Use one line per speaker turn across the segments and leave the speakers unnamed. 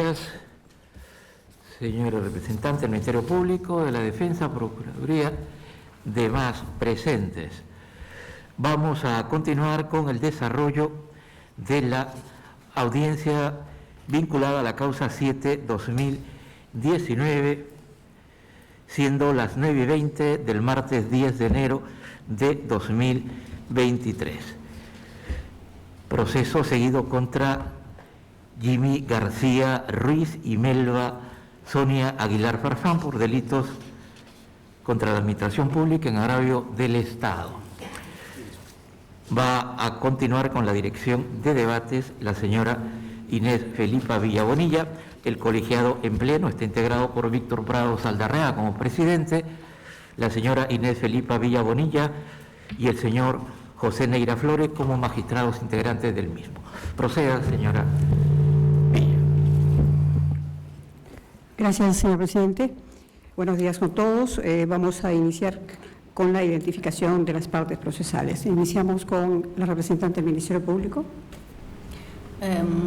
gracias, señora representante del Ministerio Público, de la Defensa, Procuraduría, demás presentes. Vamos a continuar con el desarrollo de la audiencia vinculada a la causa 7-2019, siendo las 9:20 del martes 10 de enero de 2023. Proceso seguido contra Jimmy García Ruiz y Melba Sonia Aguilar Farfán por delitos contra la administración pública en agravio del Estado. Va a continuar con la dirección de debates la señora Inés Felipa Villabonilla. El colegiado en pleno está integrado por Víctor Prado Saldarrea como presidente, la señora Inés Felipa Villabonilla y el señor José Neira Flores como magistrados integrantes del mismo. Proceda, señora Villa.
Gracias, señor presidente. Buenos días con todos. Vamos a iniciar con la identificación de las partes procesales. Iniciamos con la representante del Ministerio Público.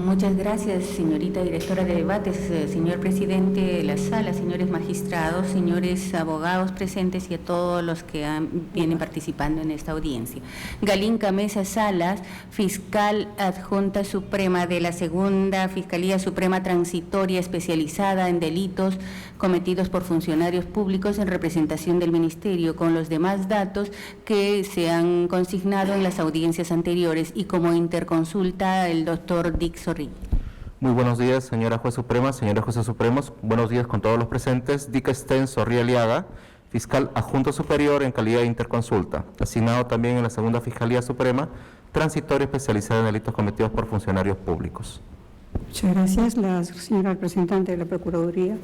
Muchas gracias, señorita directora de debates, señor presidente de la sala, señores magistrados, señores abogados presentes y a todos los que vienen participando en esta audiencia. Galinca Mesa Salas, fiscal adjunta suprema de la Segunda Fiscalía Suprema Transitoria especializada en delitos cometidos por funcionarios públicos en representación del Ministerio, con los demás datos que se han consignado en las audiencias anteriores y como interconsulta el doctor Dick Zorrilla.
Muy buenos días, señora juez suprema, señores jueces supremos. Buenos días con todos los presentes. Dick Sten Zorrilla Aliaga, fiscal adjunto superior en calidad de interconsulta, asignado también en la Segunda Fiscalía Suprema, transitoria especializada en delitos cometidos por funcionarios públicos.
Muchas gracias. La señora representante de la Procuraduría.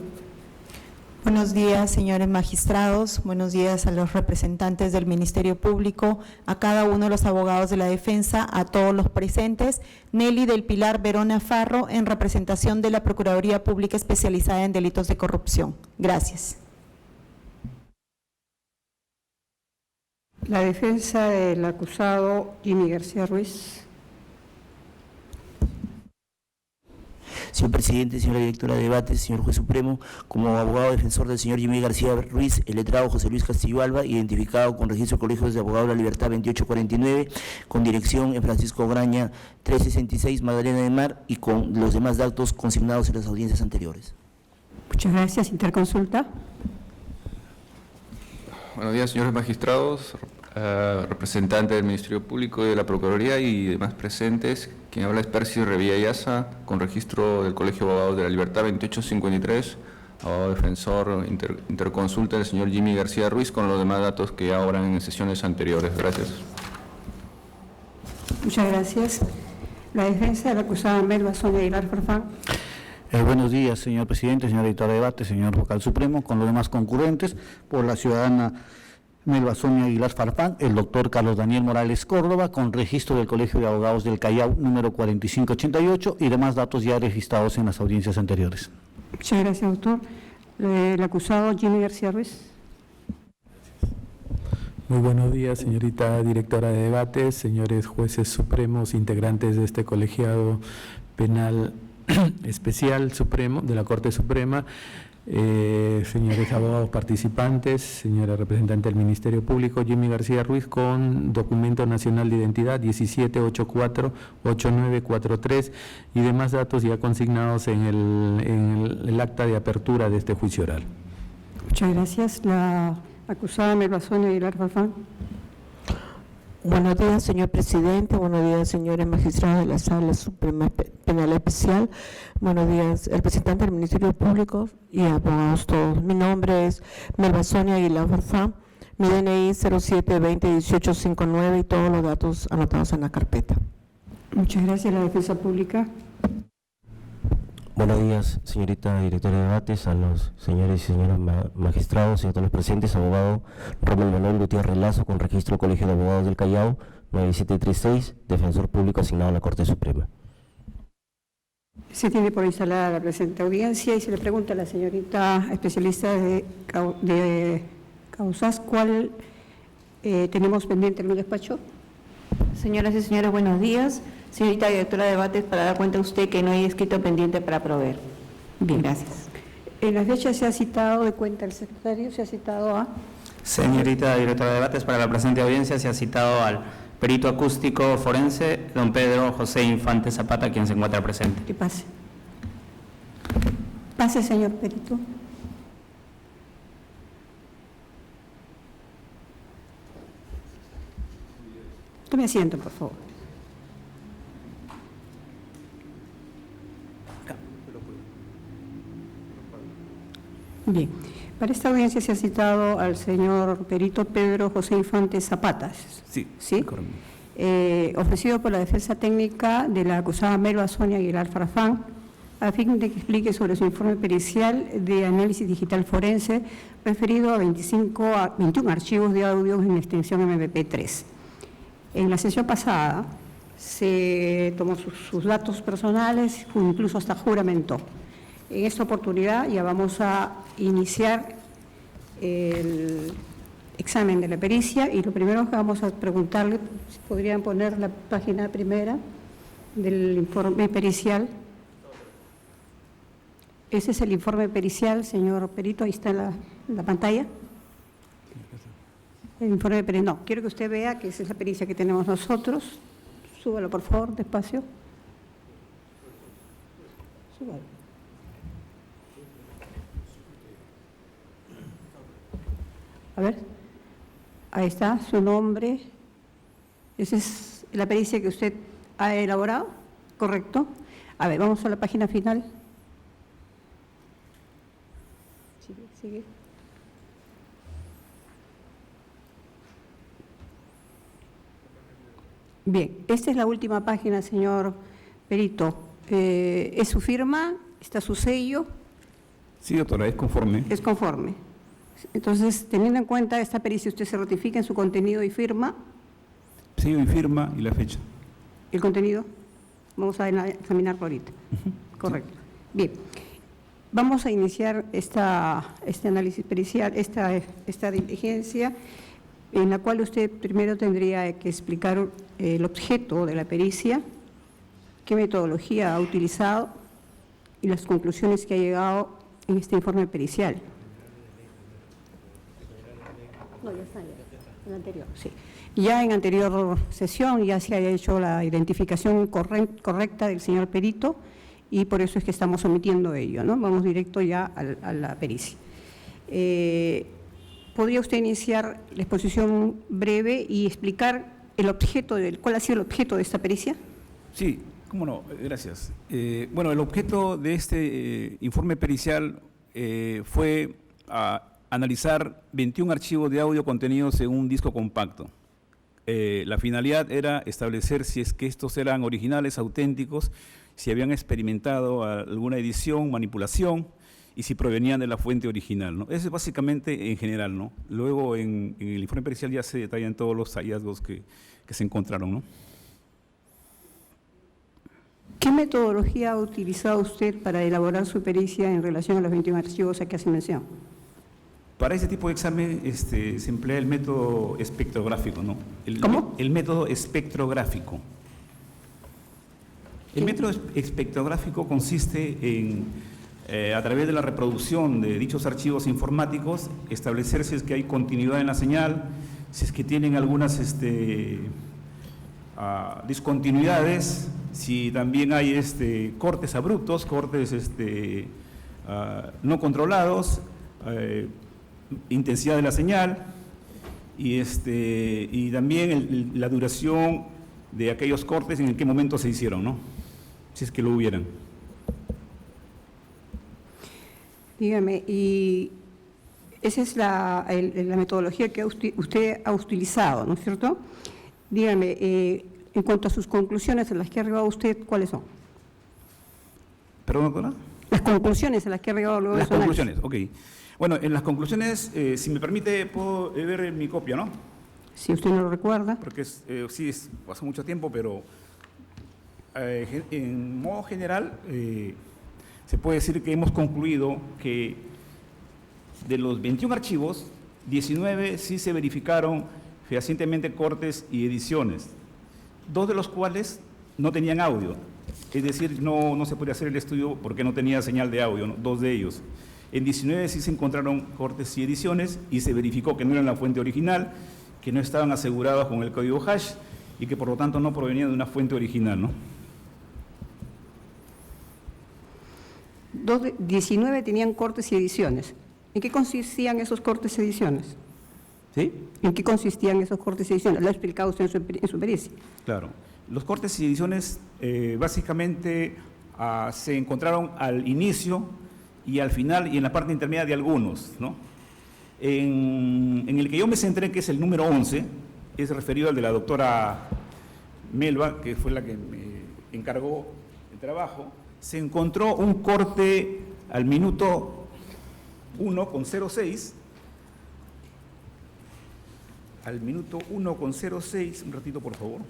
Buenos días, señores magistrados. Buenos días a los representantes del Ministerio Público, a cada uno de los abogados de la defensa, a todos los presentes. Nelly del Pilar Verona Farro, en representación de la Procuraduría Pública especializada en delitos de corrupción. Gracias.
La defensa del acusado Jimmy García Ruiz.
Señor presidente, señora directora de debates, señor juez supremo, como abogado defensor del señor Jimmy García Ruiz, el letrado José Luis Castillo Alba, identificado con registro de colegios de abogados de la Libertad 2849, con dirección en Francisco Graña 366, Magdalena de Mar, y con los demás datos consignados en las audiencias anteriores.
Muchas gracias. Interconsulta.
Buenos días, señores magistrados, representante del Ministerio Público y de la Procuraduría y demás presentes. Quien habla es Percy Revilla Yaza, con registro del Colegio de Abogados de la Libertad 2853, abogado defensor interconsulta del señor Jimmy García Ruiz, con los demás datos que ya obran en sesiones anteriores. Gracias.
Muchas gracias. La defensa de la acusada Melba Sonia Aguilar Farfán.
Buenos días, señor presidente, señora directora de debate, señor vocal supremo, con los demás concurrentes, por la ciudadana Melba Sonia Aguilar Farfán, el doctor Carlos Daniel Morales Córdoba, con registro del Colegio de Abogados del Callao, número 4588, y demás datos ya registrados en las audiencias anteriores.
Muchas gracias, doctor. El acusado Jimmy García Ruiz.
Muy buenos días, señorita directora de debates, señores jueces supremos, integrantes de este colegiado penal especial supremo de la Corte Suprema, señores abogados participantes, señora representante del Ministerio Público, Jimmy García Ruiz, con documento nacional de identidad 1784-8943 y demás datos ya consignados en el acta de apertura de este juicio oral.
Muchas gracias. La acusada Melba Sonia Aguilar Farfán.
Buenos días, señor presidente. Buenos días, señores magistrados de la Sala Suprema Penal Especial. Buenos días, el representante del Ministerio Público y abogados todos. Mi nombre es Melba Sonia Aguilar Farfán. Mi DNI 07201859 y todos los datos anotados en la carpeta.
Muchas gracias. La defensa pública.
Buenos días, señorita directora de debates, a los señores y señoras magistrados y a todos los presentes. Abogado Romel Manuel Gutiérrez Lazo, con registro del Colegio de Abogados del Callao 9736, defensor público asignado a la Corte Suprema.
Se tiene por instalada la presente audiencia y se le pregunta a la señorita especialista de causas cuál tenemos pendiente en el despacho.
Señoras y señores, buenos días. Señorita directora de debates, para dar cuenta a usted que no hay escrito pendiente para proveer.
Bien, gracias. En la fecha se ha citado, de cuenta el secretario, se ha citado a...
Señorita directora de debates, para la presente audiencia se ha citado al perito acústico forense, don Pedro José Infante Zapata, quien se encuentra presente.
Que pase. Pase, señor perito. Tome asiento, por favor. Bien, para esta audiencia se ha citado al señor perito Pedro José Infante Zapata.
Sí,
correcto. Ofrecido por la defensa técnica de la acusada Melba Sonia Aguilar Farfán, a fin de que explique sobre su informe pericial de análisis digital forense referido a 21 archivos de audios en extensión MP3. En la sesión pasada se tomó sus datos personales, incluso hasta juramentó. En esta oportunidad ya vamos a iniciar el examen de la pericia y lo primero que vamos a preguntarle, si podrían poner la página primera del informe pericial. Ese es el informe pericial, señor perito, ahí está en la pantalla. El informe pericial, no, quiero que usted vea que esa es la pericia que tenemos nosotros. Súbalo, por favor, despacio. Súbalo. A ver, ahí está su nombre. Esa es la pericia que usted ha elaborado, ¿correcto? A ver, vamos a la página final. Sigue. Bien, esta es la última página, señor perito. ¿Es su firma? ¿Está su sello?
Sí, doctora, es conforme.
Es conforme. Entonces, teniendo en cuenta esta pericia, usted se ratifica en su contenido y firma.
Sello y firma y la fecha.
¿El contenido? Vamos a examinarlo ahorita. Correcto. Bien. Vamos a iniciar este análisis pericial, esta diligencia, en la cual usted primero tendría que explicar el objeto de la pericia, qué metodología ha utilizado y las conclusiones que ha llegado en este informe pericial. No, ya está, en anterior, sí. Ya en anterior sesión ya se haya hecho la identificación correcta del señor perito y por eso es que estamos omitiendo ello, ¿no? Vamos directo ya a la pericia. ¿Podría usted iniciar la exposición breve y explicar cuál ha sido el objeto de esta pericia?
Sí, cómo no, gracias. Bueno, el objeto de este informe pericial fue analizar 21 archivos de audio contenidos en un disco compacto. La finalidad era establecer si es que estos eran originales, auténticos, si habían experimentado alguna edición, manipulación y si provenían de la fuente original, ¿no? Eso es básicamente en general, ¿no? Luego en el informe pericial ya se detallan todos los hallazgos que se encontraron, ¿no?
¿Qué metodología ha utilizado usted para elaborar su pericia en relación a los 21 archivos a que hace mención?
Para ese tipo de examen se emplea el método espectrográfico, ¿no?
¿Cómo?
El método espectrográfico. El método espectrográfico consiste en, a través de la reproducción de dichos archivos informáticos, establecer si es que hay continuidad en la señal, si es que tienen algunas discontinuidades, si también hay cortes abruptos, cortes no controlados, intensidad de la señal y también la duración de aquellos cortes, en qué momento se hicieron, ¿no? Si es que lo hubieran.
Dígame, y esa es la metodología que usted ha utilizado, ¿no es cierto? Dígame, en cuanto a sus conclusiones a las que ha arribado usted, ¿cuáles son?
¿Perdón, doctora?
Las conclusiones a las que ha arribado luego de su análisis.
Las conclusiones, ok. Bueno, en las conclusiones, si me permite, puedo ver mi copia, ¿no?
Si usted no lo recuerda.
Porque sí, pasó mucho tiempo, pero en modo general se puede decir que hemos concluido que de los 21 archivos, 19 sí se verificaron fehacientemente cortes y ediciones, 2 de los cuales no tenían audio Es decir, no se podía hacer el estudio porque no tenía señal de audio, ¿no? 2 de ellos. En 19 sí se encontraron cortes y ediciones y se verificó que no eran la fuente original, que no estaban asegurados con el código hash y que por lo tanto no provenían de una fuente original, ¿no?
19 tenían cortes y ediciones. ¿En qué consistían esos cortes y ediciones?
¿Sí?
¿En qué consistían esos cortes y ediciones? Lo ha explicado usted en su pericia.
Claro. Los cortes y ediciones básicamente se encontraron al inicio y al final y en la parte intermedia de algunos, ¿no? En el que yo me centré, que es el número 11, es referido al de la doctora Melba, que fue la que me encargó el trabajo. Se encontró un corte al minuto 1:06, al minuto 1:06, un ratito por favor.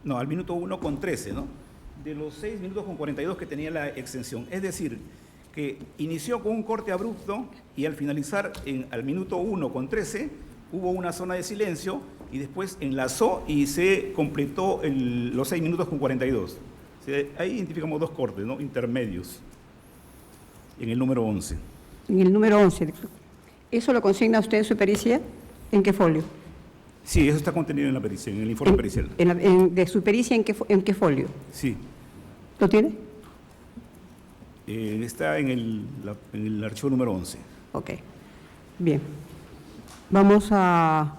No, al minuto 1:13, ¿no? De los 6 minutos con 42 que tenía la extensión. Es decir, que inició con un corte abrupto y al finalizar al minuto 1:13 hubo una zona de silencio y después enlazó y se completó los 6 minutos con 42. O sea, ahí identificamos 2 cortes, ¿no? Intermedios en el número 11.
En el número 11. ¿Eso lo consigna usted en su pericia? ¿En qué folio?
Sí, eso está contenido en la pericia, en el informe pericial.
¿De su pericia en qué folio?
Sí.
¿Lo tiene?
Está en el archivo número 11.
Ok. Bien. Vamos a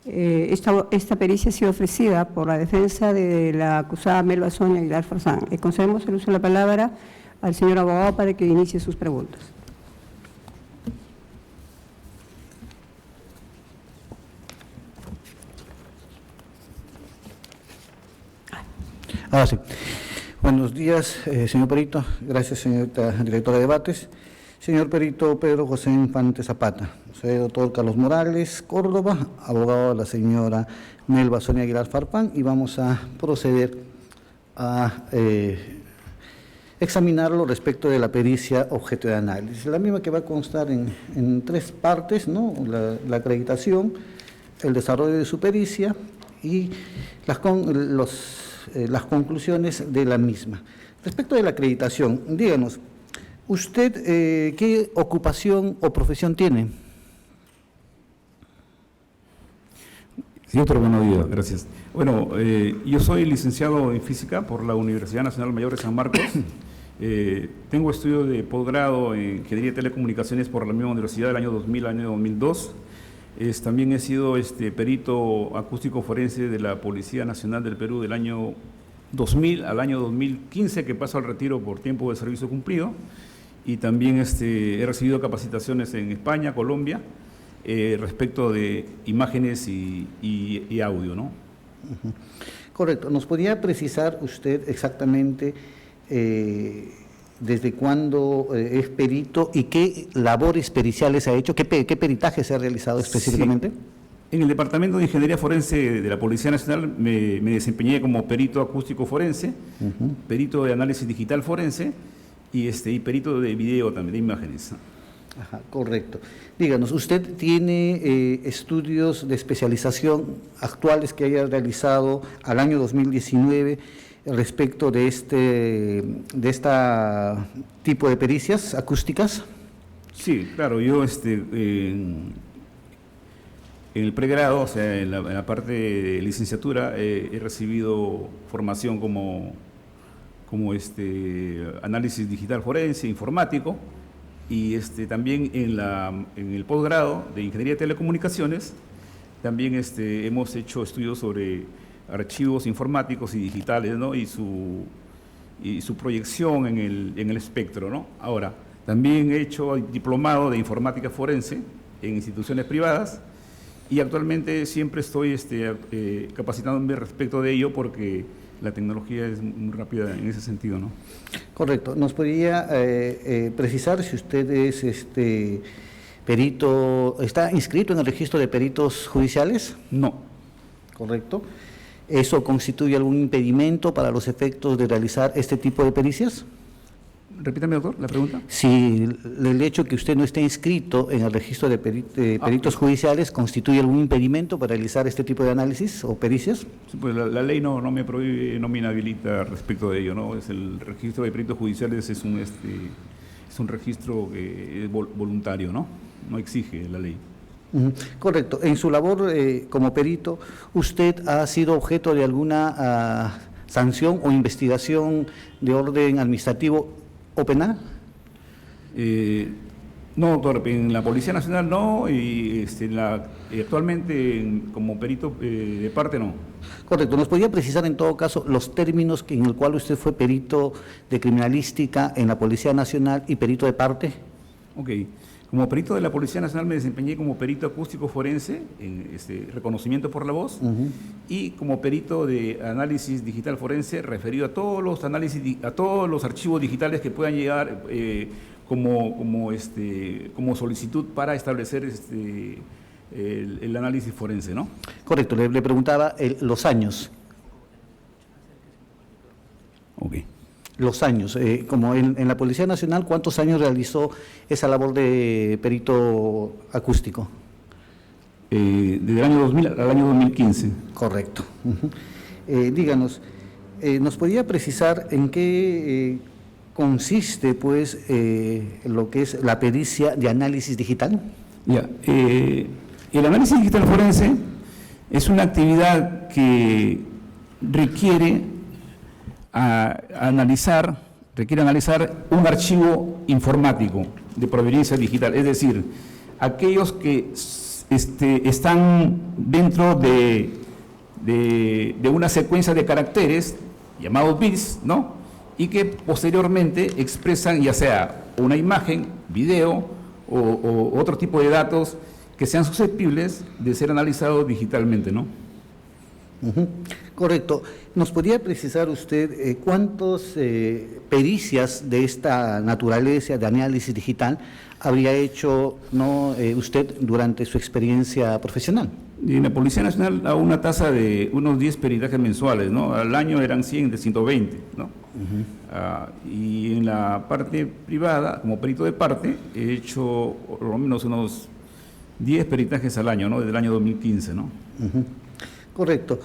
esta pericia ha sido ofrecida por la defensa de la acusada Melba Sonia Aguilar Farfán. Concedemos el uso de la palabra al señor abogado para que inicie sus preguntas.
Ahora sí. Buenos días, señor perito. Gracias, señorita directora de debates. Señor perito Pedro José Infante Zapata. Soy el doctor Carlos Morales Córdoba, abogado de la señora Melba Sonia Aguilar Farfán, y vamos a proceder a examinarlo respecto de la pericia objeto de análisis. La misma que va a constar en 3 partes, ¿no? La acreditación, el desarrollo de su pericia y las conclusiones de la misma. Respecto de la acreditación, díganos, ¿usted qué ocupación o profesión tiene?
Sí, doctor, buenos días, gracias. Bueno, yo soy licenciado en física por la Universidad Nacional Mayor de San Marcos. Tengo estudios de posgrado en ingeniería de telecomunicaciones por la misma universidad del año 2000 al año 2002. También he sido perito acústico forense de la Policía Nacional del Perú del año 2000 al año 2015, que paso al retiro por tiempo de servicio cumplido. Y también he recibido capacitaciones en España, Colombia, respecto de imágenes y audio, ¿no?
Correcto. ¿Nos podría precisar usted exactamente desde cuándo es perito y qué labores periciales ha hecho? ¿Qué peritaje se ha realizado específicamente?
Sí. En el Departamento de Ingeniería Forense de la Policía Nacional me desempeñé como perito acústico forense, perito de análisis digital forense y perito de video también, de imágenes.
Ajá, correcto. Díganos, ¿usted tiene estudios de especialización actuales que haya realizado al año 2019 respecto de este tipo de pericias acústicas?
Sí, claro, yo en el pregrado, o sea, en la parte de licenciatura, he recibido formación como análisis digital forense, informático, y también en el posgrado de Ingeniería de Telecomunicaciones, también hemos hecho estudios sobre archivos informáticos y digitales, ¿no? y su proyección en el espectro, ¿no? Ahora, también he hecho diplomado de informática forense en instituciones privadas y actualmente siempre estoy capacitándome respecto de ello porque la tecnología es muy rápida en ese sentido, ¿no?
Correcto. ¿Nos podría precisar si usted es perito, está inscrito en el registro de peritos judiciales?
No.
Correcto. ¿Eso constituye algún impedimento para los efectos de realizar este tipo de pericias?
Repítame, doctor, la pregunta.
Si el hecho que usted no esté inscrito en el registro de peritos judiciales constituye algún impedimento para realizar este tipo de análisis o pericias.
Sí, pues la ley no me prohíbe, no me inhabilita respecto de ello, ¿no? Es el registro de peritos judiciales es un registro que es voluntario, ¿no? No exige la ley.
Correcto. En su labor como perito, ¿usted ha sido objeto de alguna sanción o investigación de orden administrativo o penal?
No, doctor, en la Policía Nacional no, y actualmente como perito de parte no.
Correcto. ¿Nos podría precisar en todo caso los términos en el cual usted fue perito de criminalística en la Policía Nacional y perito de parte?
Ok. Como perito de la Policía Nacional me desempeñé como perito acústico forense, en reconocimiento por la voz, y como perito de análisis digital forense referido a todos los análisis, a todos los archivos digitales que puedan llegar como solicitud para establecer el análisis forense, ¿no?
Correcto. Le preguntaba los años.
Ok.
Los años, como en la Policía Nacional, ¿cuántos años realizó esa labor de perito acústico?
Desde el año 2000 al año 2015.
Correcto. Díganos, ¿nos podría precisar en qué consiste, pues, lo que es la pericia de análisis digital?
Ya, el análisis digital forense es una actividad que requiere analizar un archivo informático de proveniencia digital, es decir, aquellos que están dentro de una secuencia de caracteres llamados bits, ¿no? Y que posteriormente expresan ya sea una imagen, video o otro tipo de datos que sean susceptibles de ser analizados digitalmente, ¿no?
Correcto. ¿Nos podría precisar usted cuántas pericias de esta naturaleza de análisis digital habría hecho usted durante su experiencia profesional?
En la Policía Nacional a una tasa de unos 10 peritajes mensuales, ¿no? Al año eran 100 de 120, ¿no? Y en la parte privada, como perito de parte, he hecho por lo menos unos 10 peritajes al año, ¿no? Desde el año 2015, ¿no?
Correcto.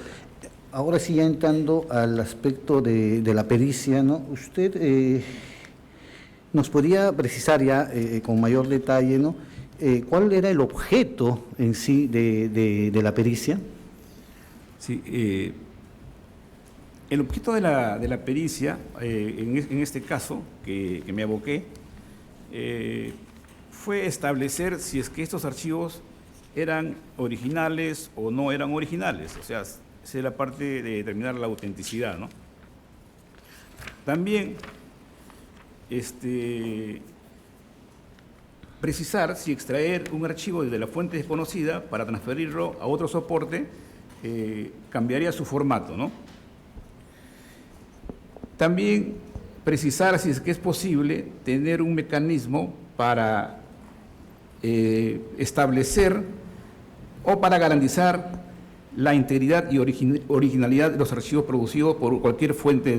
Ahora sí, ya entrando al aspecto de la pericia, ¿no? Usted nos podría precisar ya con mayor detalle, ¿no? ¿Cuál era el objeto en sí de la pericia?
Sí, el objeto de la pericia, en este caso que me aboqué, fue establecer si es que estos archivos eran originales o no eran originales, o sea, esa es la parte de determinar la autenticidad, ¿no? También, precisar si extraer un archivo desde la fuente desconocida para transferirlo a otro soporte cambiaría su formato, ¿no? También precisar si es que es posible tener un mecanismo para establecer o para garantizar la integridad y originalidad de los archivos producidos por cualquier fuente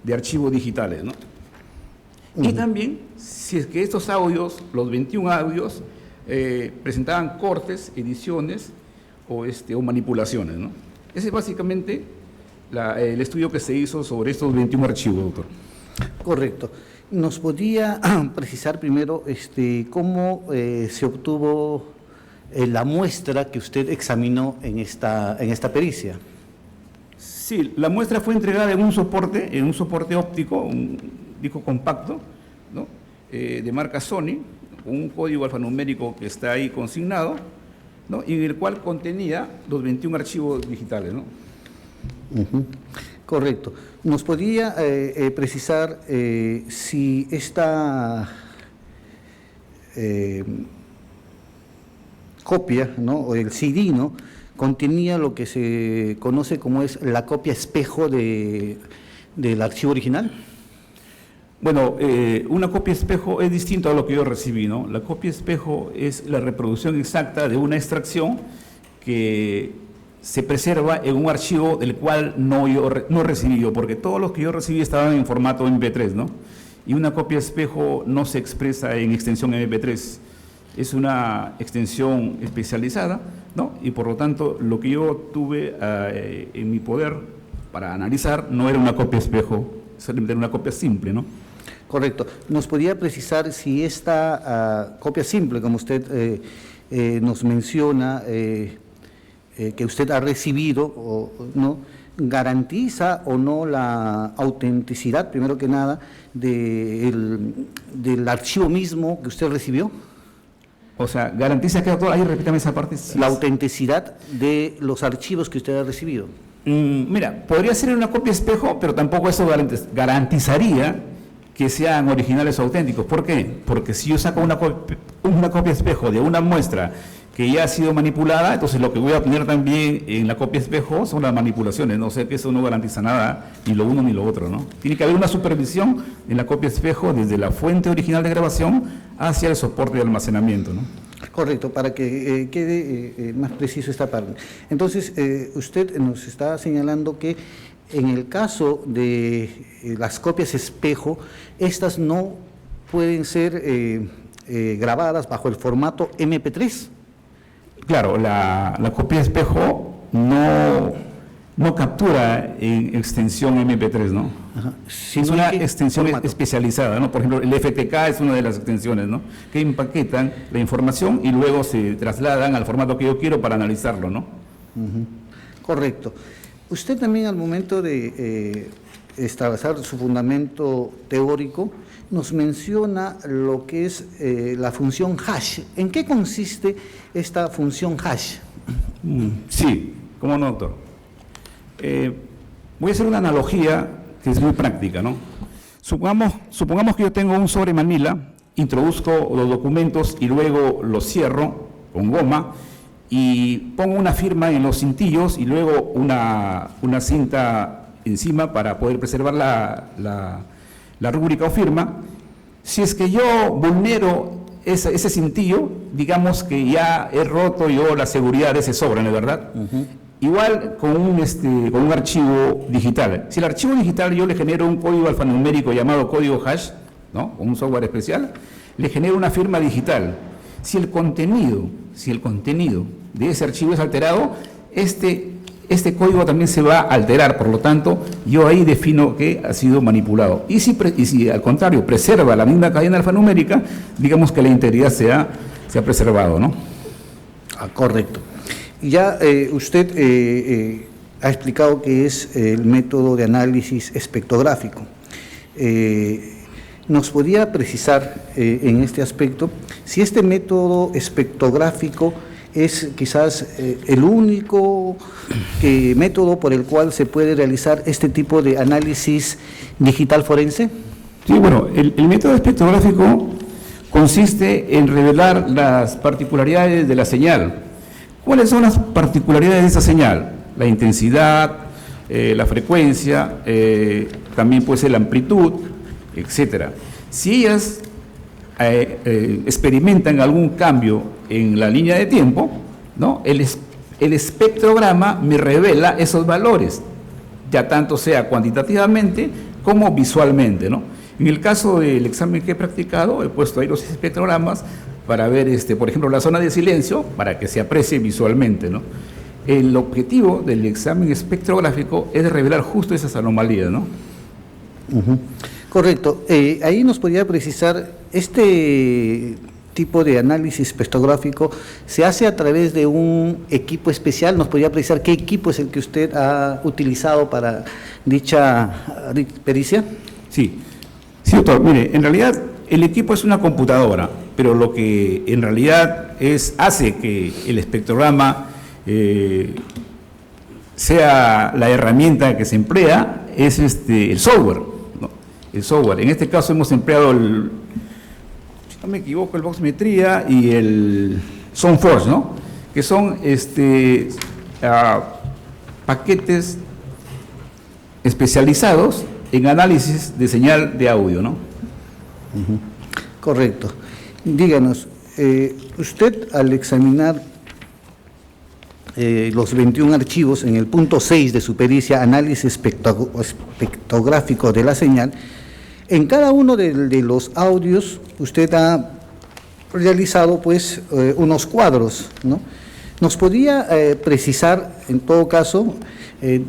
de archivos digitales, ¿no? Y también, si es que estos audios, los 21 audios, presentaban cortes, ediciones o manipulaciones, ¿no? Ese es básicamente el estudio que se hizo sobre estos 21 archivos, doctor.
Correcto. ¿Nos podría precisar primero cómo se obtuvo la muestra que usted examinó en esta pericia?
Sí, la muestra fue entregada en un soporte óptico, un disco compacto, ¿no? De marca Sony, un código alfanumérico que está ahí consignado, ¿no? Y en el cual contenía los 21 archivos digitales, ¿no?
Correcto. ¿Nos podría precisar si esta copia, ¿no? O el CD, ¿no? Contenía lo que se conoce como es la copia espejo del archivo original?
Bueno, una copia espejo es distinto a lo que yo recibí, ¿no? La copia espejo es la reproducción exacta de una extracción que se preserva en un archivo del cual no he recibido, porque todos los que yo recibí estaban en formato MP3, ¿no? Y una copia espejo no se expresa en extensión MP3, es una extensión especializada, ¿no? Y por lo tanto, lo que yo tuve en mi poder para analizar no era una copia espejo, era una copia simple, ¿no?
Correcto. ¿Nos podría precisar si esta copia simple, como usted nos menciona, que usted ha recibido, o no, garantiza o no la autenticidad, primero que nada, del archivo mismo que usted recibió?
O sea, garantiza que ahí repítame esa parte.
La autenticidad de los archivos que usted ha recibido.
Mira, podría ser una copia espejo, pero tampoco eso garantizaría que sean originales o auténticos. ¿Por qué? Porque si yo saco una copia espejo de una muestra que ya ha sido manipulada, entonces lo que voy a poner también en la copia espejo son las manipulaciones, no sé que eso no garantiza nada, ni lo uno ni lo otro, ¿no? Tiene que haber una supervisión en la copia espejo desde la fuente original de grabación hacia el soporte de almacenamiento, ¿no?
Correcto, para que quede más preciso esta parte. Entonces, usted nos está señalando que en el caso de las copias espejo, estas no pueden ser grabadas bajo el formato MP3.
Claro, la copia espejo no captura en extensión MP3, ¿no?
Ajá.
Es una extensión especializada, ¿no? Por ejemplo, el FTK es una de las extensiones, ¿no? Que empaquetan la información y luego se trasladan al formato que yo quiero para analizarlo, ¿no?
Correcto. Usted también al momento de establecer su fundamento teórico nos menciona lo que es la función hash. ¿En qué consiste esta función hash?
Sí, ¿cómo no, doctor? Voy a hacer una analogía que es muy práctica, ¿no? Supongamos que yo tengo un sobre Manila, introduzco los documentos y luego los cierro con goma y pongo una firma en los cintillos y luego una cinta encima para poder preservar la rúbrica o firma. Si es que yo vulnero ese cintillo, digamos que ya he roto yo la seguridad de ese sobre, ¿no es verdad? Igual con un archivo digital. Si el archivo digital yo le genero un código alfanumérico llamado código hash, ¿no? Con un software especial, le genero una firma digital. Si el contenido de ese archivo es alterado, este código también se va a alterar, por lo tanto, yo ahí defino que ha sido manipulado. Y si al contrario preserva la misma cadena alfanumérica, digamos que la integridad se ha preservado, ¿no?
Correcto. Ya usted ha explicado que es el método de análisis espectrográfico. ¿Nos podría precisar en este aspecto si este método espectrográfico es quizás el único método por el cual se puede realizar este tipo de análisis digital forense?
Sí, bueno, el método espectrográfico consiste en revelar las particularidades de la señal. ¿Cuáles son las particularidades de esa señal? La intensidad, la frecuencia, también puede ser la amplitud, etcétera. Si ellas experimentan algún cambio en la línea de tiempo, ¿no? El espectrograma me revela esos valores, ya tanto sea cuantitativamente como visualmente, ¿no? En el caso del examen que he practicado, he puesto ahí los espectrogramas para ver, por ejemplo, la zona de silencio, para que se aprecie visualmente, ¿no? El objetivo del examen espectrográfico es revelar justo esas anomalías, ¿no?
Correcto. Ahí nos podría precisar, este tipo de análisis espectrográfico se hace a través de un equipo especial. ¿Nos podría precisar qué equipo es el que usted ha utilizado para dicha pericia?
Sí, doctor. Mire, en realidad el equipo es una computadora, pero lo que en realidad hace que el espectrograma sea la herramienta que se emplea es el software, ¿no? El software. En este caso hemos empleado si no me equivoco, el Voxmetría y el SoundForge, ¿no? Que son paquetes especializados en análisis de señal de audio, ¿no?
Correcto. Díganos, usted al examinar los 21 archivos en el punto 6 de su pericia, análisis espectrográfico de la señal, en cada uno de los audios usted ha realizado pues unos cuadros, ¿no? ¿Nos podría precisar, en todo caso, en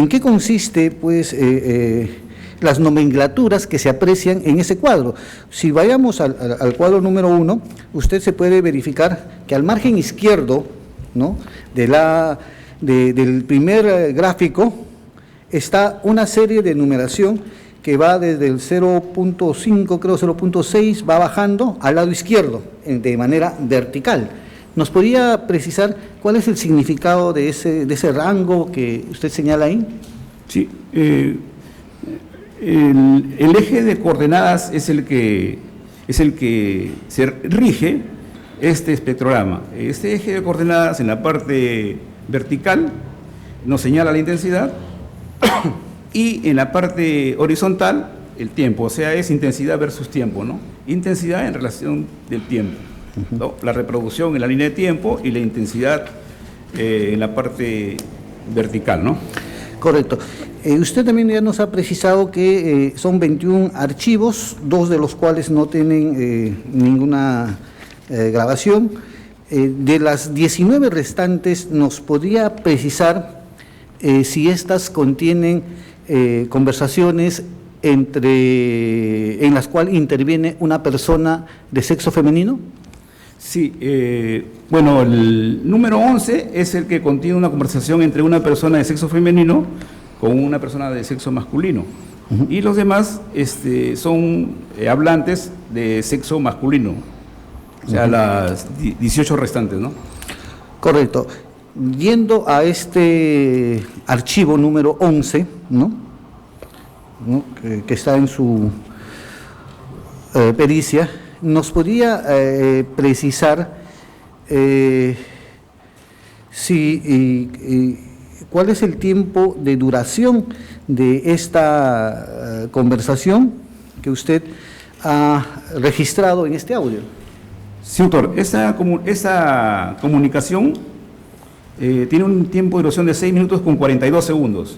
qué consiste pues las nomenclaturas que se aprecian en ese cuadro? Si vayamos al cuadro número 1, usted se puede verificar que al margen izquierdo, ¿no?, del primer gráfico está una serie de numeración que va desde el 0.5, creo 0.6, va bajando al lado izquierdo de manera vertical. ¿Nos podría precisar cuál es el significado de ese rango que usted señala ahí?
Sí, el eje de coordenadas es el que se rige este espectrograma. Este eje de coordenadas en la parte vertical nos señala la intensidad y en la parte horizontal el tiempo, o sea, es intensidad versus tiempo, ¿no? Intensidad en relación del tiempo, ¿no? La reproducción en la línea de tiempo y la intensidad en la parte vertical, ¿no?
Correcto. Usted también ya nos ha precisado que son 21 archivos, 2 de los cuales no tienen ninguna grabación. De las 19 restantes, ¿nos podría precisar si estas contienen conversaciones en las cuales interviene una persona de sexo femenino?
Sí, bueno, el número 11 es el que contiene una conversación entre una persona de sexo femenino con una persona de sexo masculino. Y los demás son hablantes de sexo masculino, o sea, las 18 restantes, ¿no?
Correcto. Yendo a este archivo número 11, ¿no? Que está en su pericia, ¿nos podría precisar cuál es el tiempo de duración de esta conversación que usted ha registrado en este audio?
Sí, doctor, esa comunicación tiene un tiempo de duración de 6 minutos con 42 segundos.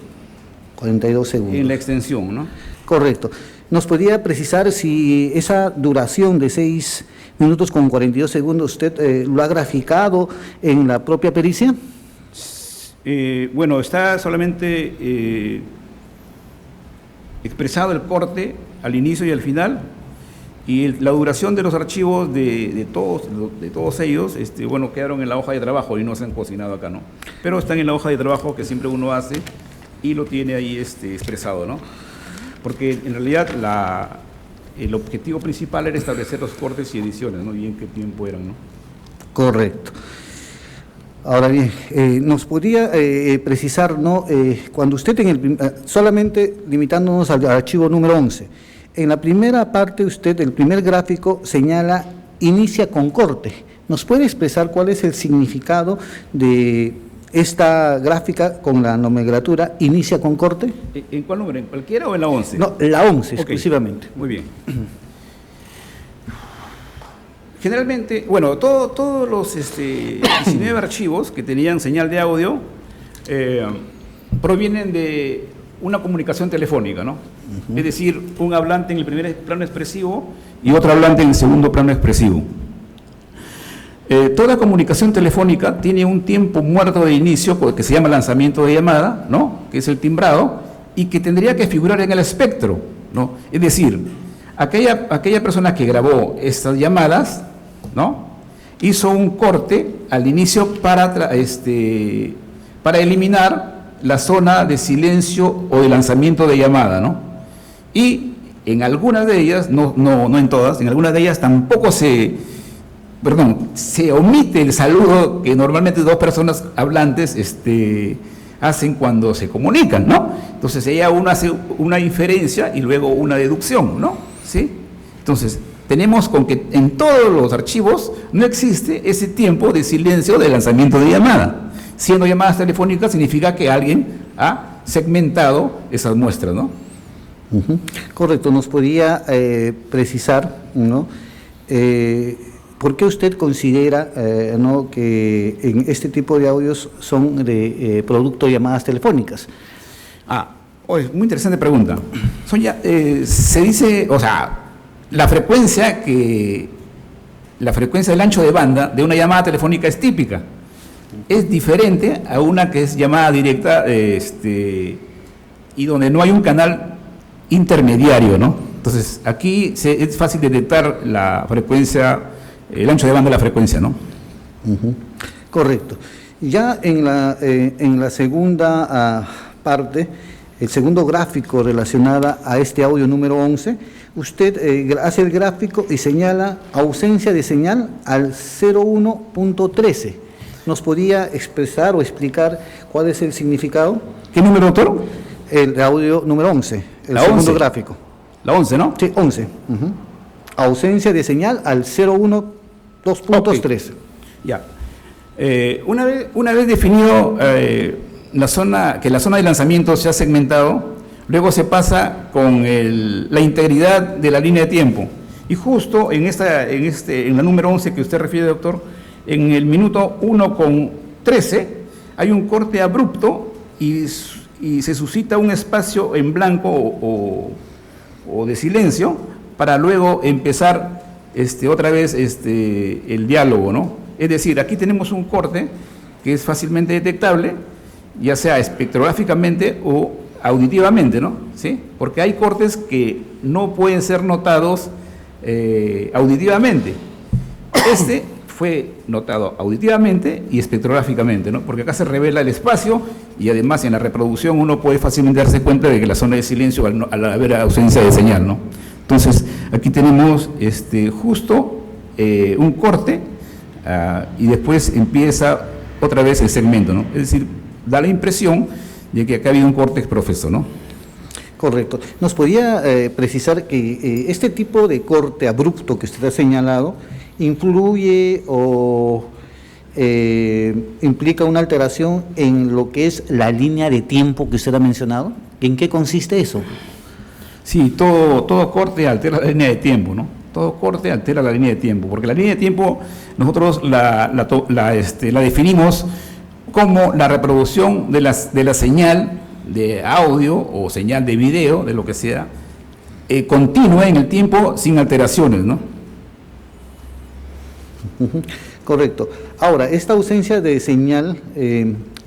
42 segundos.
En la extensión, ¿no?
Correcto. ¿Nos podría precisar si esa duración de 6 minutos con 42 segundos usted lo ha graficado en la propia pericia?
Bueno, está solamente expresado el corte al inicio y al final, y la duración de los archivos de todos ellos, bueno, quedaron en la hoja de trabajo y no se han cocinado acá, ¿no? Pero están en la hoja de trabajo que siempre uno hace y lo tiene ahí expresado, ¿no? Porque en realidad el objetivo principal era establecer los cortes y ediciones, ¿no? Y en qué tiempo eran, ¿no?
Correcto. Ahora bien, ¿nos podría precisar, ¿no? Cuando usted solamente limitándonos al archivo número 11, en la primera parte usted, el primer gráfico señala inicia con corte. ¿Nos puede expresar cuál es el significado de esta gráfica con la nomenclatura inicia con corte?
¿En cuál número? ¿En cualquiera o en la 11?
No, la 11
okay,
exclusivamente.
Muy bien. Generalmente, bueno, todos los 19 archivos que tenían señal de audio provienen de una comunicación telefónica, ¿no? Es decir, un hablante en el primer plano expresivo y otro hablante en el segundo plano expresivo. Toda comunicación telefónica tiene un tiempo muerto de inicio que se llama lanzamiento de llamada, ¿no? Que es el timbrado, y que tendría que figurar en el espectro, ¿no? Es decir, aquella persona que grabó estas llamadas, ¿no?, hizo un corte al inicio para eliminar la zona de silencio o de lanzamiento de llamada, ¿no? Y en algunas de ellas, no en todas, en algunas de ellas tampoco se omite el saludo que normalmente dos personas hablantes hacen cuando se comunican, ¿no? Entonces uno hace una inferencia y luego una deducción, ¿no? ¿Sí? Entonces, tenemos con que en todos los archivos no existe ese tiempo de silencio de lanzamiento de llamada. Siendo llamadas telefónicas significa que alguien ha segmentado esas muestras, ¿no? Correcto.
¿Nos podría precisar, ¿no?, ¿Por qué usted considera ¿no? que en este tipo de audios son de producto de llamadas telefónicas?
Muy interesante pregunta. Se dice, o sea, la frecuencia del ancho de banda de una llamada telefónica es típica. Es diferente a una que es llamada directa y donde no hay un canal intermediario, ¿no? Entonces, aquí es fácil detectar la frecuencia, el ancho de banda de la frecuencia, ¿no?
Correcto. Ya en la segunda parte, el segundo gráfico relacionado a este audio número 11, usted hace el gráfico y señala ausencia de señal al 01.13. ¿Nos podría expresar o explicar cuál es el significado?
¿Qué número, doctor?
El audio número 11, el
la
segundo
11.
gráfico.
La 11, ¿no?
Sí, 11. Ausencia de señal al 01.2.3.
Ya. Una vez definido la zona de lanzamiento se ha segmentado, luego se pasa con la integridad de la línea de tiempo. Y justo en la número 11 que usted refiere, doctor, en el minuto 1:13 hay un corte abrupto y se suscita un espacio en blanco o de silencio para luego empezar otra vez el diálogo, ¿no? Es decir, aquí tenemos un corte que es fácilmente detectable, ya sea espectrográficamente o auditivamente, ¿no? ¿Sí? Porque hay cortes que no pueden ser notados auditivamente. Este fue notado auditivamente y espectrográficamente, ¿no? Porque acá se revela el espacio y además en la reproducción uno puede fácilmente darse cuenta de que la zona de silencio al haber ausencia de señal, ¿no? Entonces, aquí tenemos justo un corte y después empieza otra vez el segmento, ¿no? Es decir, da la impresión de que acá ha habido un corte profeso, ¿no?
Correcto. ¿Nos podría precisar que este tipo de corte abrupto que usted ha señalado influye o implica una alteración en lo que es la línea de tiempo que usted ha mencionado? ¿En qué consiste eso?
Sí, todo corte altera la línea de tiempo, ¿no? Todo corte altera la línea de tiempo, porque la línea de tiempo nosotros la definimos como la reproducción de la señal de audio o señal de video, de lo que sea, continua en el tiempo sin alteraciones, ¿no?
Correcto. Ahora, esta ausencia de señal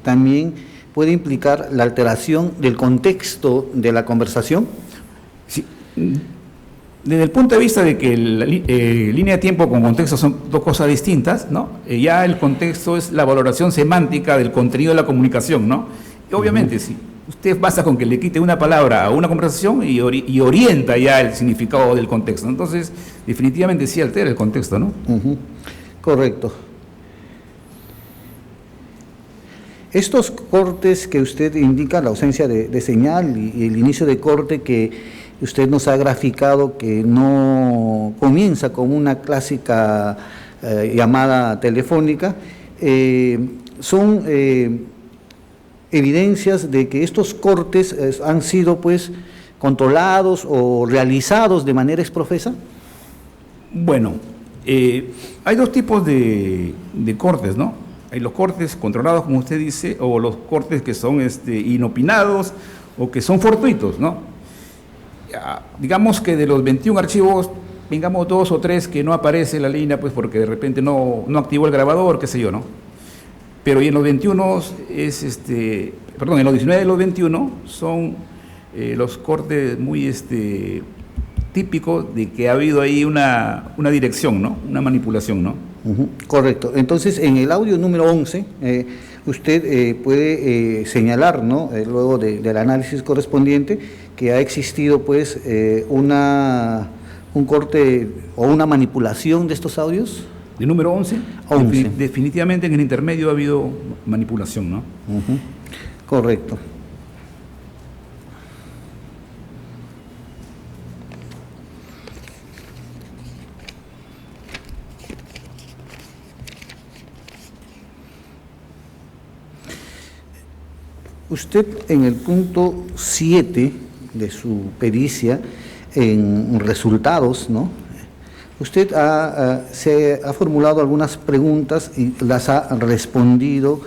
también puede implicar la alteración del contexto de la conversación.
Sí. Desde el punto de vista de que línea de tiempo con contexto son dos cosas distintas, ¿no? Ya el contexto es la valoración semántica del contenido de la comunicación, ¿no? Y obviamente, si usted basta con que le quite una palabra a una conversación y orienta ya el significado del contexto, ¿no? Entonces, definitivamente sí altera el contexto, ¿no?
Correcto. Estos cortes que usted indica, la ausencia de señal y el inicio de corte que usted nos ha graficado, que no comienza con una clásica llamada telefónica, son evidencias de que estos cortes han sido pues controlados o realizados de manera exprofesa.
Bueno, hay dos tipos de cortes, ¿no? Hay los cortes controlados, como usted dice, o los cortes que son inopinados o que son fortuitos, ¿no? Digamos que de los 21 archivos, tengamos 2 o 3 que no aparece la línea, pues porque de repente no activó el grabador, qué sé yo, ¿no? Pero y en los 21 en los 19 de los 21 son los cortes muy típicos de que ha habido ahí una dirección, ¿no? Una manipulación, ¿no?
Correcto. Entonces, en el audio número 11, usted puede señalar, ¿no? Luego del análisis correspondiente, que ha existido pues un corte o una manipulación de estos audios.
¿De número 11?
11.
Definitivamente en el intermedio ha habido manipulación, ¿no?
Correcto. Usted en el punto 7 de su pericia en resultados, ¿no?, Usted se ha formulado algunas preguntas y las ha respondido,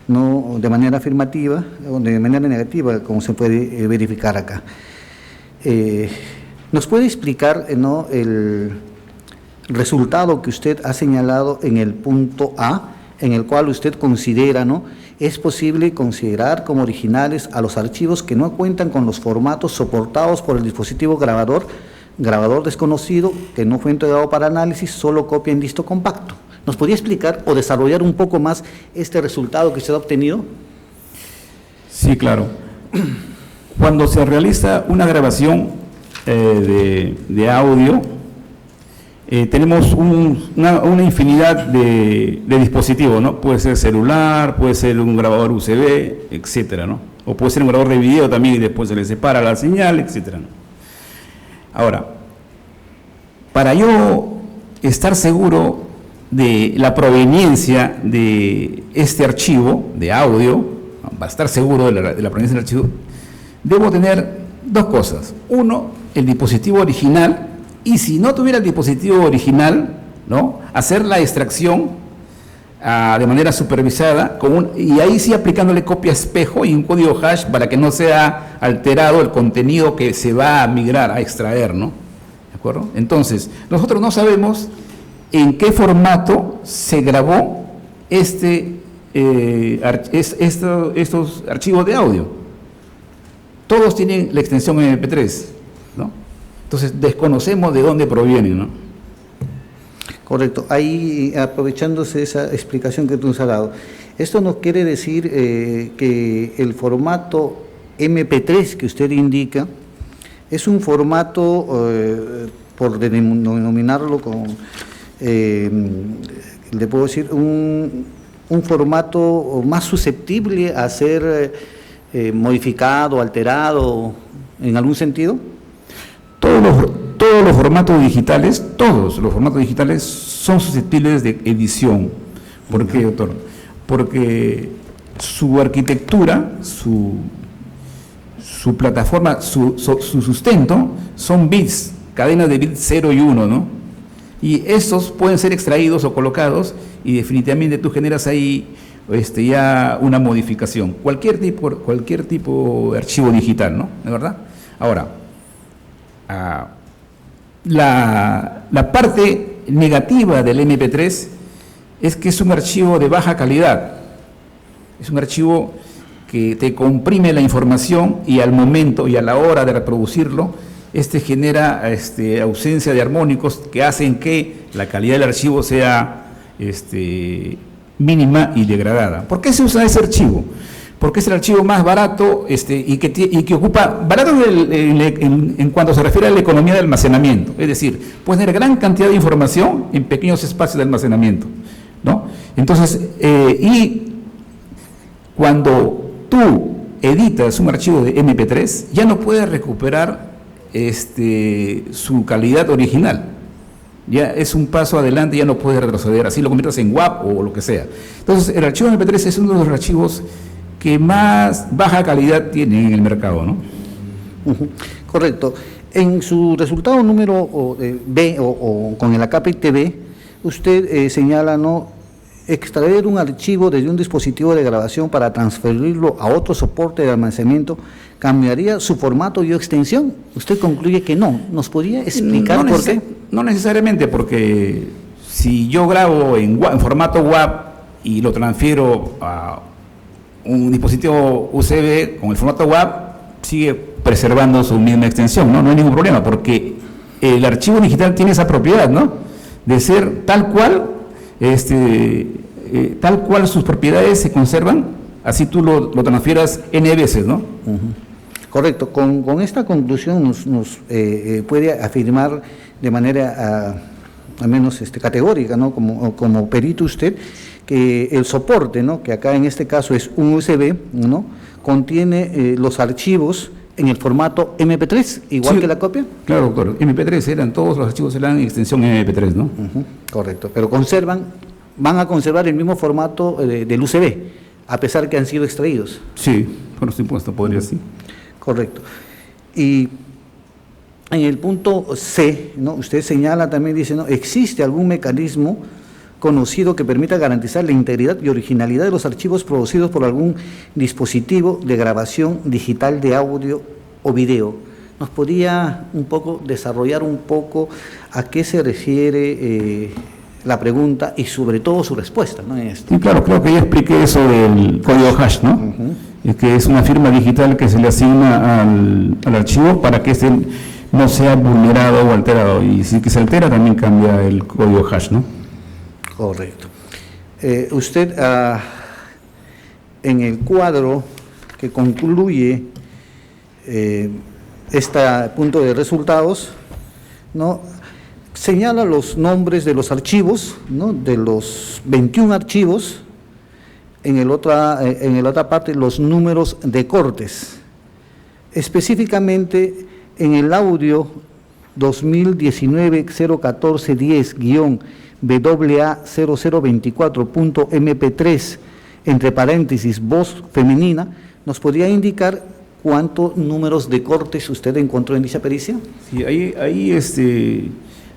¿no?, de manera afirmativa o de manera negativa, como se puede verificar acá. ¿Nos puede explicar, ¿no?, el resultado que usted ha señalado en el punto A, en el cual usted considera, ¿no?, es posible considerar como originales a los archivos que no cuentan con los formatos soportados por el dispositivo grabador desconocido, que no fue entregado para análisis, solo copia en disco compacto? ¿Nos podría explicar o desarrollar un poco más este resultado que usted ha obtenido?
Sí, claro. Cuando se realiza una grabación de audio, tenemos una infinidad de dispositivos, ¿no? Puede ser celular, puede ser un grabador USB, etcétera, ¿no? O puede ser un grabador de video también y después se le separa la señal, etcétera, ¿no? Ahora, para yo estar seguro de la proveniencia de este archivo de audio, para estar seguro de la proveniencia del archivo, debo tener dos cosas. Uno, el dispositivo original, y si no tuviera el dispositivo original, ¿no?, hacer la extracción de manera supervisada, y ahí sí aplicándole copia espejo y un código hash para que no sea alterado el contenido que se va a migrar, a extraer, ¿no? ¿De acuerdo? Entonces, nosotros no sabemos en qué formato se grabó estos archivos de audio. Todos tienen la extensión MP3, ¿no? Entonces, desconocemos de dónde provienen, ¿no?
Correcto. Ahí, aprovechándose esa explicación que tú nos has dado, esto no quiere decir que el formato MP3 que usted indica es un formato, por denominarlo con, le puedo decir, un formato más susceptible a ser modificado, alterado, en algún sentido.
Todos los formatos digitales son susceptibles de edición. ¿Por qué, doctor? Porque su arquitectura, su plataforma, su sustento son bits, cadenas de bits 0 y 1, ¿no? Y estos pueden ser extraídos o colocados y definitivamente tú generas ahí ya una modificación. Cualquier tipo de archivo digital, ¿no? ¿De verdad? Ahora, la parte negativa del MP3 es que es un archivo de baja calidad. Es un archivo que te comprime la información y al momento y a la hora de reproducirlo, genera ausencia de armónicos que hacen que la calidad del archivo sea mínima y degradada. ¿Por qué se usa ese archivo? Porque es el archivo más barato y que ocupa, barato en cuanto se refiere a la economía de almacenamiento, es decir, puede tener gran cantidad de información en pequeños espacios de almacenamiento, ¿no? Entonces, y cuando tú editas un archivo de MP3, ya no puedes recuperar su calidad original. Ya es un paso adelante, ya no puedes retroceder, así lo conviertas en WAP o lo que sea. Entonces, el archivo MP3 es uno de los archivos que más baja calidad tiene en el mercado, ¿no?
Correcto. En su resultado número B o con el ACAPI-TV, usted señala, ¿no?, extraer un archivo desde un dispositivo de grabación para transferirlo a otro soporte de almacenamiento cambiaría su formato y extensión. Usted concluye que no. ¿Nos podría explicar por qué?
No necesariamente, porque si yo grabo en formato WAV y lo transfiero a un dispositivo USB con el formato WAV, sigue preservando su misma extensión, ¿no? No hay ningún problema, porque el archivo digital tiene esa propiedad, ¿no?, de ser tal cual, sus propiedades se conservan, así tú lo transfieras N veces, ¿no?
Correcto. Con esta conclusión nos puede afirmar de manera al menos categórica, ¿no?, como perito usted, que el soporte, ¿no?, que acá en este caso es un USB, ¿no?, contiene los archivos en el formato MP3, igual que la copia.
Claro, doctor. MP3 todos los archivos eran en extensión MP3, ¿no?
Correcto, pero van a conservar el mismo formato del USB, a pesar que han sido extraídos.
Sí, por supuesto, podría ser.
Correcto. Y en el punto C, ¿no? Usted señala también, dice, ¿no? ¿Existe algún mecanismo conocido que permita garantizar la integridad y originalidad de los archivos producidos por algún dispositivo de grabación digital de audio o video? ¿Nos podría un poco desarrollar un poco a qué se refiere la pregunta y sobre todo su respuesta, ¿no?
Sí, claro, creo que ya expliqué eso del código hash, ¿no? Que es una firma digital que se le asigna al archivo para que no sea vulnerado o alterado, y si que se altera también cambia el código hash, ¿no?
Correcto. Usted, en el cuadro que concluye este punto de resultados, ¿no?, señala los nombres de los archivos, ¿no?, de los 21 archivos, en la otra parte los números de cortes. Específicamente en el audio 2019-014-10-WA0024.mp3, entre paréntesis, voz femenina, ¿nos podría indicar cuántos números de cortes usted encontró en dicha pericia?
Sí, ahí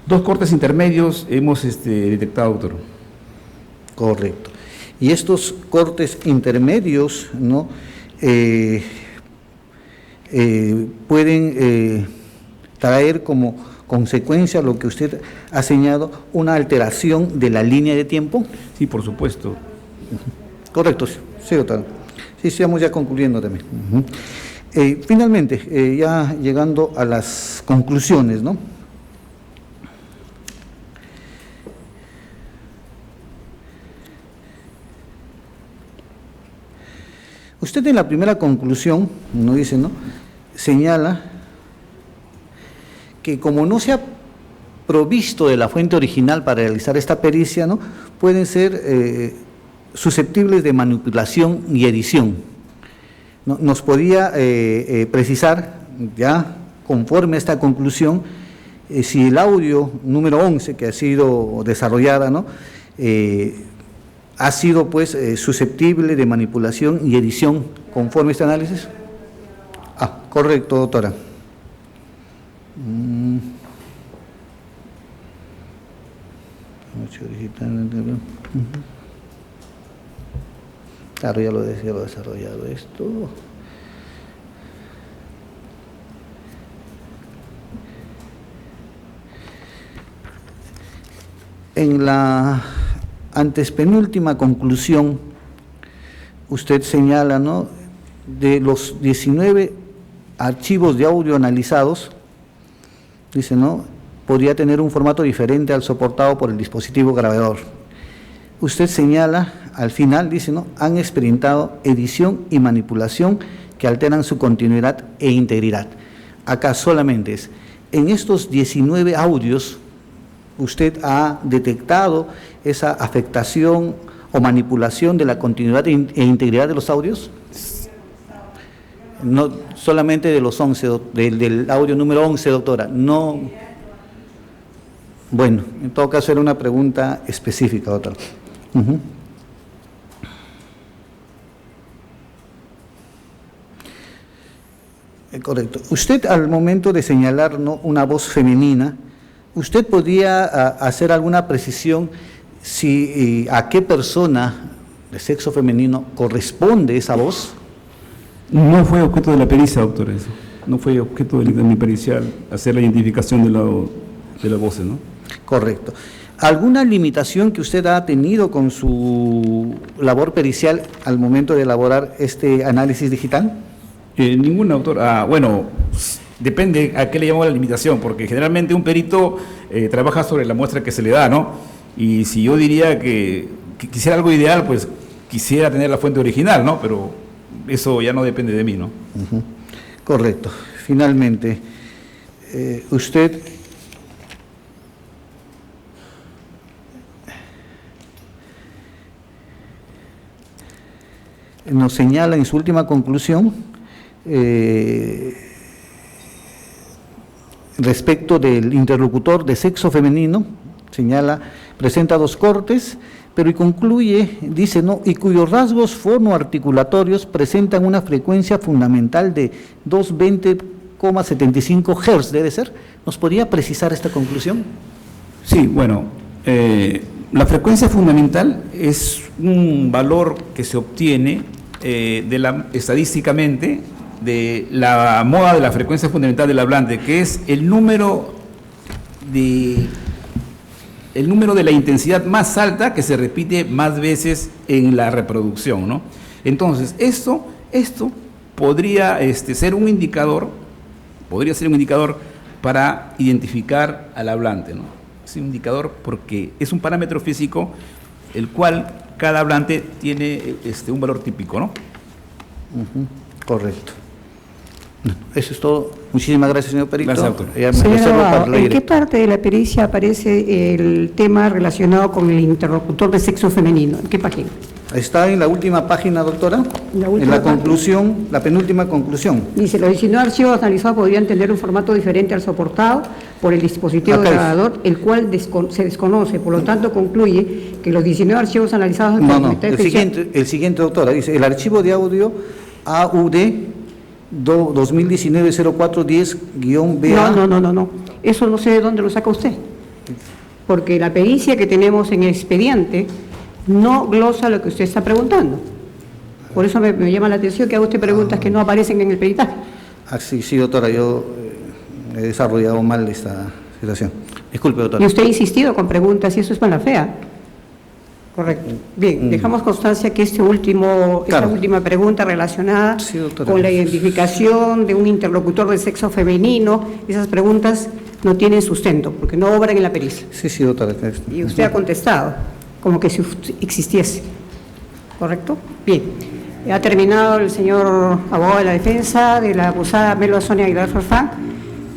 2 cortes intermedios hemos detectado, doctor.
Correcto. Y estos cortes intermedios, ¿no?, pueden traer como consecuencia lo que usted ha señalado, una alteración de la línea de tiempo.
Sí, por supuesto.
Correcto, sí, doctor. Sí, estamos ya concluyendo también. Finalmente, ya llegando a las conclusiones, ¿no? Usted en la primera conclusión, no dice, ¿no?, señala que como no se ha provisto de la fuente original para realizar esta pericia, ¿no?, pueden ser susceptibles de manipulación y edición. ¿No? ¿Nos podría precisar, ya conforme a esta conclusión, si el audio número 11 que ha sido desarrollada, ¿no?, ha sido pues susceptible de manipulación y edición conforme a este análisis? Correcto, doctora. Claro, ya lo decía, lo he desarrollado esto. En la antes penúltima conclusión, usted señala, ¿no?, de los 19 archivos de audio analizados, dice, ¿no?, podría tener un formato diferente al soportado por el dispositivo grabador. Usted señala, al final, dice, ¿no?, han experimentado edición y manipulación que alteran su continuidad e integridad. Acá solamente es, en estos 19 audios, ¿usted ha detectado esa afectación o manipulación de la continuidad e integridad de los audios? No, solamente de los 11, del audio número 11, doctora. No. Bueno, en todo caso era una pregunta específica, doctora. Correcto. Usted, al momento de señalar, ¿no?, una voz femenina, ¿usted podría hacer alguna precisión si a qué persona de sexo femenino corresponde esa voz?
No fue objeto de la pericia, doctor, eso. No fue objeto de mi pericial hacer la identificación de las voces, ¿no?
Correcto. ¿Alguna limitación que usted ha tenido con su labor pericial al momento de elaborar este análisis digital?
Ninguna, doctor. Bueno, depende a qué le llamamos la limitación, porque generalmente un perito trabaja sobre la muestra que se le da, ¿no? Y si yo diría que quisiera algo ideal, pues quisiera tener la fuente original, ¿no? Pero eso ya no depende de mí, ¿no?
Correcto. Finalmente, usted nos señala en su última conclusión respecto del interlocutor de sexo femenino, señala, presenta 2 cortes, pero y concluye, dice, ¿no?, y cuyos rasgos fonoarticulatorios presentan una frecuencia fundamental de 220,5 3,75 Hz, debe ser. ¿Nos podría precisar esta conclusión?
Sí, bueno, la frecuencia fundamental es un valor que se obtiene estadísticamente de la moda de la frecuencia fundamental del hablante, que es el número de la intensidad más alta que se repite más veces en la reproducción, ¿no? Entonces, esto podría ser un indicador, para identificar al hablante, ¿no? Es un indicador porque es un parámetro físico el cual cada hablante tiene un valor típico, ¿no?
Correcto. Eso es todo. Muchísimas gracias, señor perito.
Gracias, doctor.
Señor abogado, ¿en qué parte de la pericia aparece el tema relacionado con el interlocutor de sexo femenino? ¿En qué página?
Está en la última página, doctora, en la conclusión, la penúltima conclusión.
Dice, los 19 archivos analizados podrían tener un formato diferente al soportado por el dispositivo grabador, el cual se desconoce, por lo tanto concluye que los 19 archivos analizados...
el siguiente, doctora, dice, el archivo de audio AUD 2019-0410-BA...
No, eso no sé de dónde lo saca usted, porque la pericia que tenemos en el expediente no glosa lo que usted está preguntando. Por eso me llama la atención que haga usted preguntas que no aparecen en el peritaje.
Sí, doctora, yo he desarrollado mal esta situación. Disculpe, doctora.
Y usted ha insistido con preguntas y eso es mala fea. Correcto. Bien, dejamos constancia que esta última pregunta relacionada con la identificación de un interlocutor de sexo femenino, esas preguntas no tienen sustento, porque no obran en la pericia.
Sí, doctora.
Y usted ha contestado como que si existiese. ¿Correcto? Bien. Ha terminado el señor abogado de la defensa de la acusada Melba Sonia Aguilar Farfán.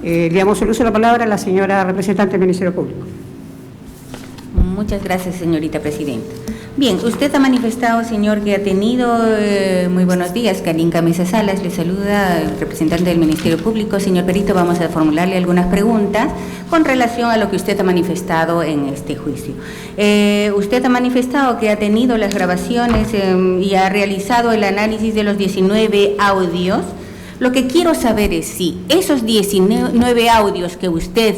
Le damos el uso de la palabra a la señora representante del Ministerio Público.
Muchas gracias, señorita presidenta. Bien, usted ha manifestado, señor, que ha tenido, muy buenos días, Galinka Mesa Salas, le saluda el representante del Ministerio Público. Señor perito, vamos a formularle algunas preguntas con relación a lo que usted ha manifestado en este juicio. Usted ha manifestado que ha tenido las grabaciones y ha realizado el análisis de los 19 audios. Lo que quiero saber es si esos 19 audios que usted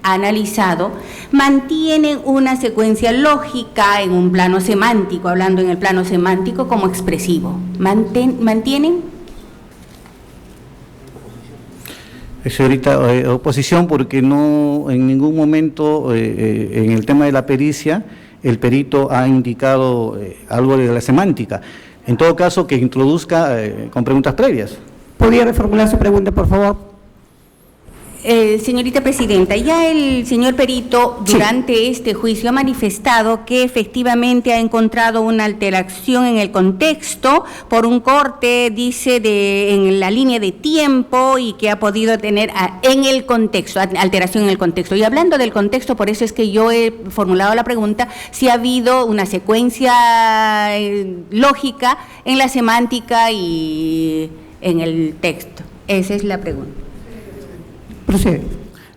ha analizado mantienen una secuencia lógica en un plano semántico, hablando en el plano semántico como expresivo. ¿Mantienen?
Señorita, oposición, porque no en ningún momento en el tema de la pericia el perito ha indicado algo de la semántica. En todo caso, que introduzca con preguntas previas.
¿Podría reformular su pregunta, por favor?
Señorita presidenta, ya el señor perito durante este juicio ha manifestado que efectivamente ha encontrado una alteración en el contexto por un corte, dice, en la línea de tiempo y que ha podido tener en el contexto, alteración en el contexto. Y hablando del contexto, por eso es que yo he formulado la pregunta si ha habido una secuencia lógica en la semántica y en el texto. Esa es la pregunta.
Procede.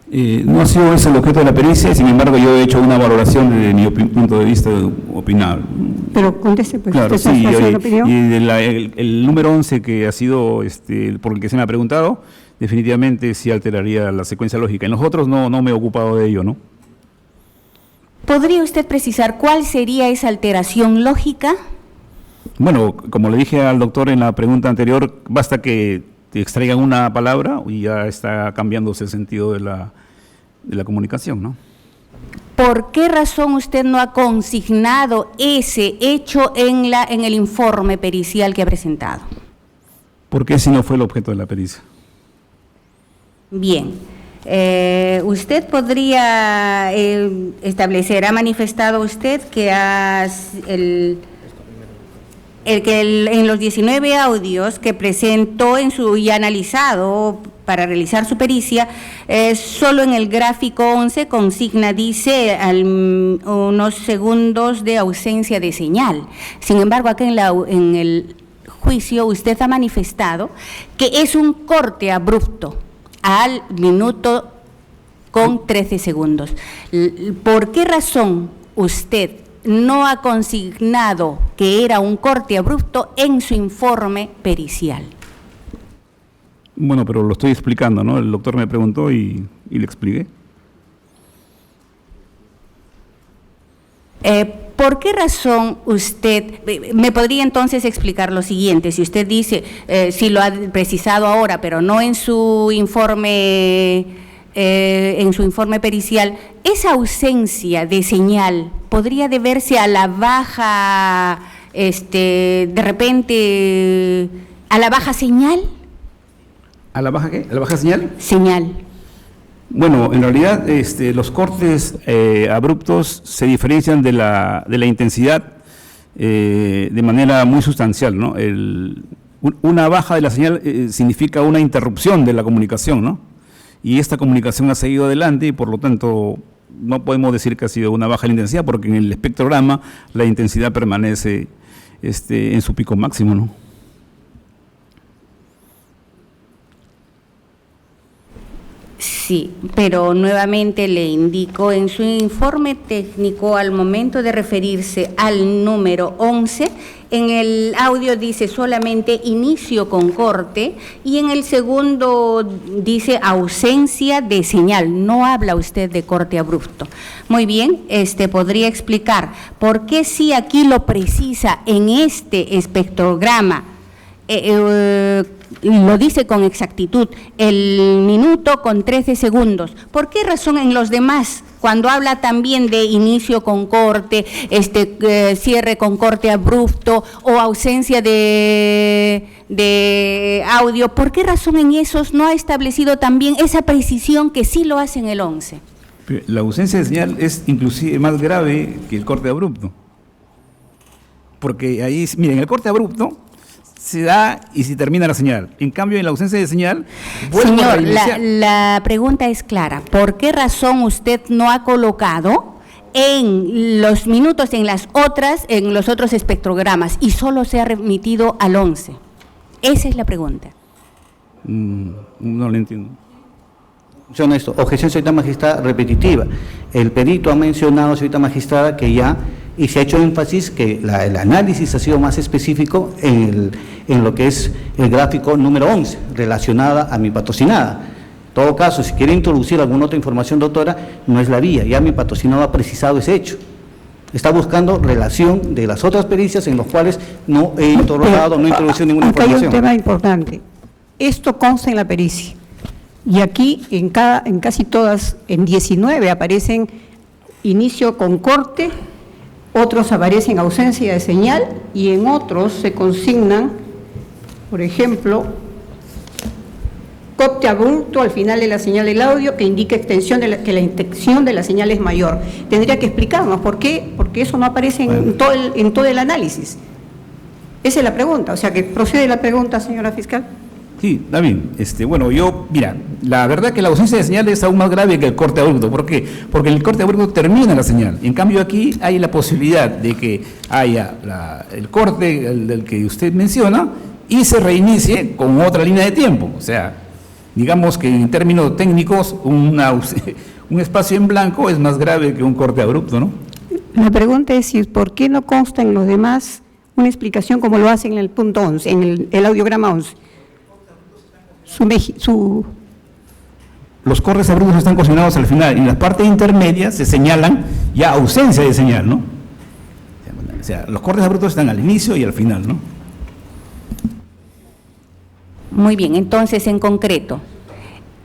No ha sido ese el objeto de la pericia, sin embargo yo he hecho una valoración desde mi punto de vista opinal.
Pero conteste, pues.
Claro, sí, y el número 11 que ha sido, por el que se me ha preguntado, definitivamente sí alteraría la secuencia lógica. En los otros no me he ocupado de ello, ¿no?
¿Podría usted precisar cuál sería esa alteración lógica?
Bueno, como le dije al doctor en la pregunta anterior, basta que te extraigan una palabra y ya está cambiándose el sentido de la comunicación, ¿no?
¿Por qué razón usted no ha consignado ese hecho en el informe pericial que ha presentado?
Porque ese no fue el objeto de la pericia.
Bien. ¿Usted podría establecer, ha manifestado usted que en los 19 audios que presentó y analizado para realizar su pericia, solo en el gráfico 11 consigna, dice, unos segundos de ausencia de señal. Sin embargo, acá en el juicio usted ha manifestado que es un corte abrupto al minuto con 13 segundos. ¿Por qué razón usted no ha consignado que era un corte abrupto en su informe pericial?
Bueno, pero lo estoy explicando, ¿no? El doctor me preguntó y le expliqué.
¿Por qué razón usted, me podría entonces explicar lo siguiente? Si usted dice, si lo ha precisado ahora, pero no en su informe pericial, esa ausencia de señal podría deberse a la baja, de repente, a la baja señal.
¿A la baja qué? ¿A la baja señal?
Señal.
Bueno, en realidad los cortes abruptos se diferencian de la intensidad de manera muy sustancial, ¿no? Una baja de la señal significa una interrupción de la comunicación, ¿no? Y esta comunicación ha seguido adelante y por lo tanto no podemos decir que ha sido una baja de la intensidad porque en el espectrograma la intensidad permanece en su pico máximo, ¿no?
Sí, pero nuevamente le indico, en su informe técnico, al momento de referirse al número 11, en el audio dice solamente inicio con corte y en el segundo dice ausencia de señal, no habla usted de corte abrupto. Muy bien, podría explicar por qué si aquí lo precisa en este espectrograma, lo dice con exactitud, el minuto con 13 segundos. ¿Por qué razón en los demás, cuando habla también de inicio con corte, cierre con corte abrupto o ausencia de audio, por qué razón en esos no ha establecido también esa precisión que sí lo hace en el 11?
La ausencia de señal es inclusive más grave que el corte abrupto. Porque ahí, miren, el corte abrupto se da y se termina la señal. En cambio, en la ausencia de señal, vuelve a reiniciar.
La pregunta es clara. ¿Por qué razón usted no ha colocado en los minutos en los otros espectrogramas y solo se ha remitido al 11? Esa es la pregunta.
No lo entiendo.
Soy honesto. Objeción, señorita magistrada, repetitiva. El perito ha mencionado, señorita magistrada, que ya, y se ha hecho énfasis que el análisis ha sido más específico en lo que es el gráfico número 11, relacionada a mi patrocinada. En todo caso, si quiere introducir alguna otra información, doctora, no es la vía, ya mi patrocinado ha precisado ese hecho. Está buscando relación de las otras pericias en los cuales no he interrogado, no he introducido ninguna
acá
información.
Hay un tema importante. Esto consta en la pericia. Y aquí, en casi todas, en 19 aparecen inicio con corte, otros aparecen ausencia de señal y en otros se consignan, por ejemplo, corte abrupto al final de la señal del audio que indica que la extensión de la señal es mayor. Tendría que explicarnos por qué, porque eso no aparece en todo el análisis. Esa es la pregunta, o sea que procede la pregunta, señora fiscal.
Sí, está bien. Mira, la verdad que la ausencia de señal es aún más grave que el corte abrupto. ¿Por qué? Porque en el corte abrupto termina la señal. En cambio aquí hay la posibilidad de que haya el corte del que usted menciona y se reinicie con otra línea de tiempo. O sea, digamos que en términos técnicos un espacio en blanco es más grave que un corte abrupto, ¿no?
La pregunta es si por qué no consta en los demás una explicación como lo hacen en el punto 11, en el audiograma 11.
Los cortes abruptos están consignados al final y en las partes intermedias se señalan ya ausencia de señal, ¿no? O sea, los cortes abruptos están al inicio y al final, ¿no?
Muy bien, entonces en concreto,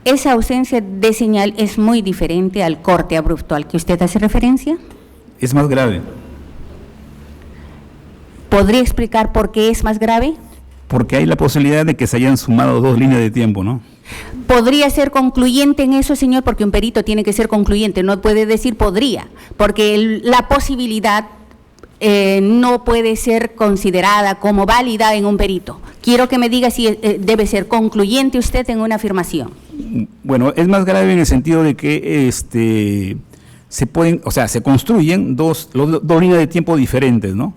esa ausencia de señal es muy diferente al corte abrupto al que usted hace referencia.
Es más grave.
¿Podría explicar por qué es más grave?
Porque hay la posibilidad de que se hayan sumado dos líneas de tiempo, ¿no?
¿Podría ser concluyente en eso, señor? Porque un perito tiene que ser concluyente, no puede decir podría, porque la posibilidad no puede ser considerada como válida en un perito. Quiero que me diga si debe ser concluyente usted en una afirmación.
Bueno, es más grave en el sentido de que se construyen dos líneas de tiempo diferentes, ¿no?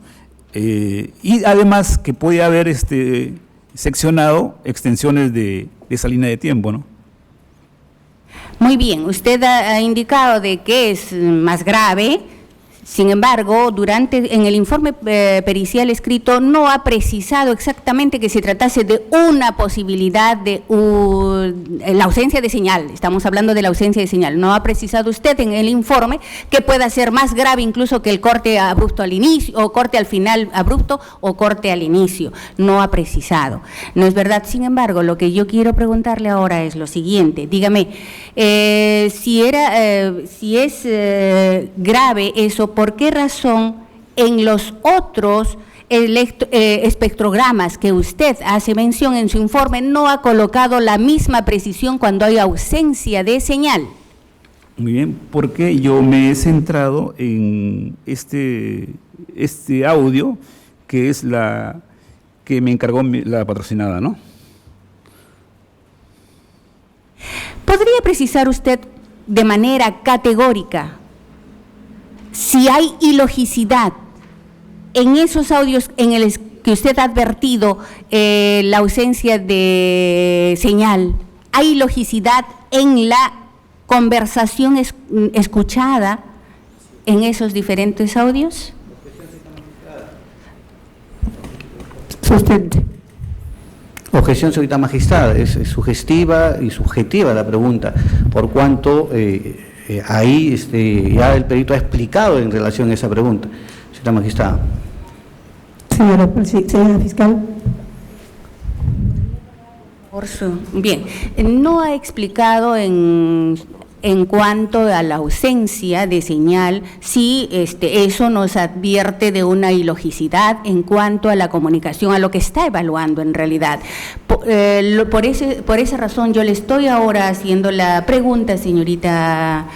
Y además que puede haber seccionado extensiones de esa línea de tiempo, ¿no?
Muy bien, usted ha indicado de que es más grave, Sin embargo, en el informe pericial escrito no ha precisado exactamente que se tratase de una posibilidad de la ausencia de señal. Estamos hablando de la ausencia de señal. No ha precisado usted en el informe que pueda ser más grave incluso que el corte abrupto al inicio, o corte al final abrupto, o corte al inicio. No ha precisado. No es verdad. Sin embargo, lo que yo quiero preguntarle ahora es lo siguiente. Dígame, si es grave eso, ¿por qué razón en los otros espectrogramas que usted hace mención en su informe no ha colocado la misma precisión cuando hay ausencia de señal?
Muy bien, porque yo me he centrado en este audio, que es la que me encargó la patrocinada, ¿no?
¿Podría precisar usted de manera categórica si hay ilogicidad en esos audios en el que usted ha advertido la ausencia de señal? ¿Hay ilogicidad en la conversación escuchada en esos diferentes audios?
Sustente.
Objeción, señorita magistrada. Es sugestiva y subjetiva la pregunta, por cuanto ahí ya el perito ha explicado en relación a esa pregunta. Señorita magistrada.
Señora fiscal.
Bien, no ha explicado en cuanto a la ausencia de señal, si eso nos advierte de una ilogicidad en cuanto a la comunicación, a lo que está evaluando en realidad. Por esa razón yo le estoy ahora haciendo la pregunta, señorita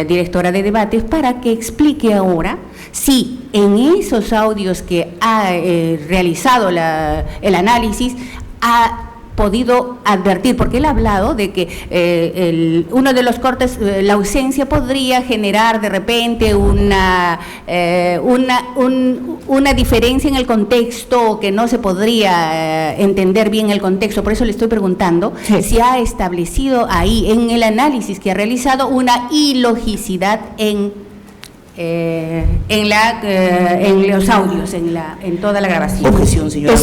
directora de debates, para que explique ahora si en esos audios que ha realizado el análisis ha podido advertir, porque él ha hablado de que uno de los cortes, la ausencia podría generar de repente una diferencia en el contexto, o que no se podría entender bien el contexto. Por eso le estoy preguntando si ha establecido ahí en el análisis que ha realizado una ilogicidad en los audios, en toda la grabación.
Objeción, señora.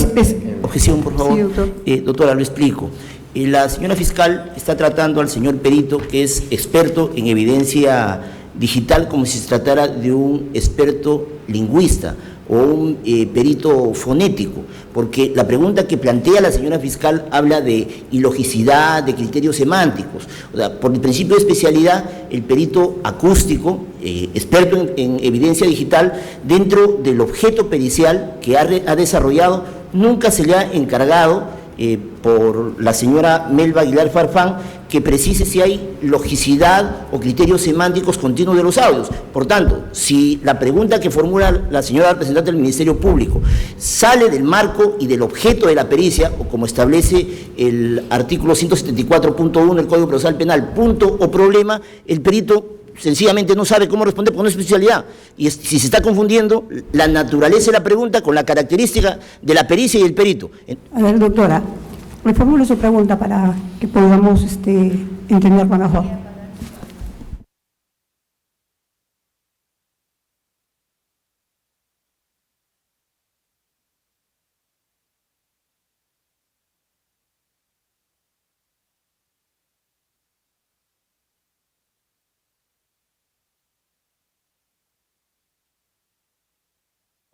Objeción, por favor.
Sí, doctor.
Doctora, lo explico. La señora fiscal está tratando al señor perito, que es experto en evidencia digital, como si se tratara de un experto lingüista o un perito fonético, porque la pregunta que plantea la señora fiscal habla de ilogicidad, de criterios semánticos. O sea, por el principio de especialidad, el perito acústico, experto en evidencia digital, dentro del objeto pericial que ha desarrollado, nunca se le ha encargado por la señora Melba Aguilar Farfán que precise si hay logicidad o criterios semánticos continuos de los audios. Por tanto, si la pregunta que formula la señora representante del Ministerio Público sale del marco y del objeto de la pericia, o como establece el artículo 174.1 del Código Procesal Penal, punto o problema, el perito sencillamente no sabe cómo responder por una especialidad. Y si se está confundiendo la naturaleza de la pregunta con la característica de la pericia y el perito.
A ver, doctora, reformulo su pregunta para que podamos entender mejor.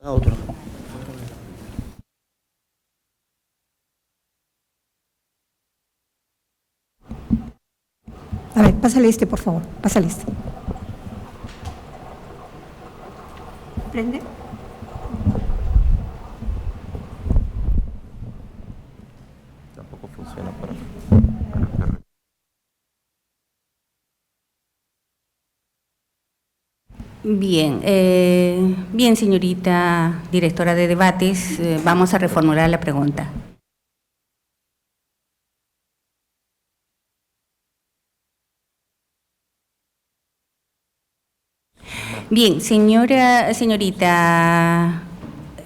Otro.
A ver, pásale por favor, pásale ¿Prende?
Tampoco funciona para...
Bien, bien, señorita directora de debates, vamos a reformular la pregunta. Bien, señorita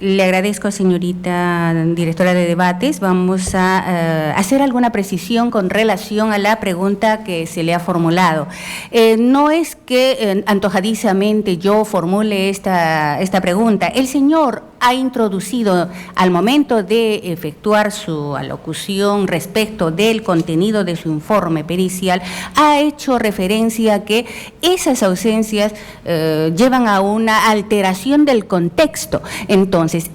Le agradezco, señorita directora de debates. Vamos a hacer alguna precisión con relación a la pregunta que se le ha formulado. No es que antojadizamente yo formule esta pregunta. El señor ha introducido, al momento de efectuar su alocución respecto del contenido de su informe pericial, ha hecho referencia a que esas ausencias llevan a una alteración del contexto. Entonces,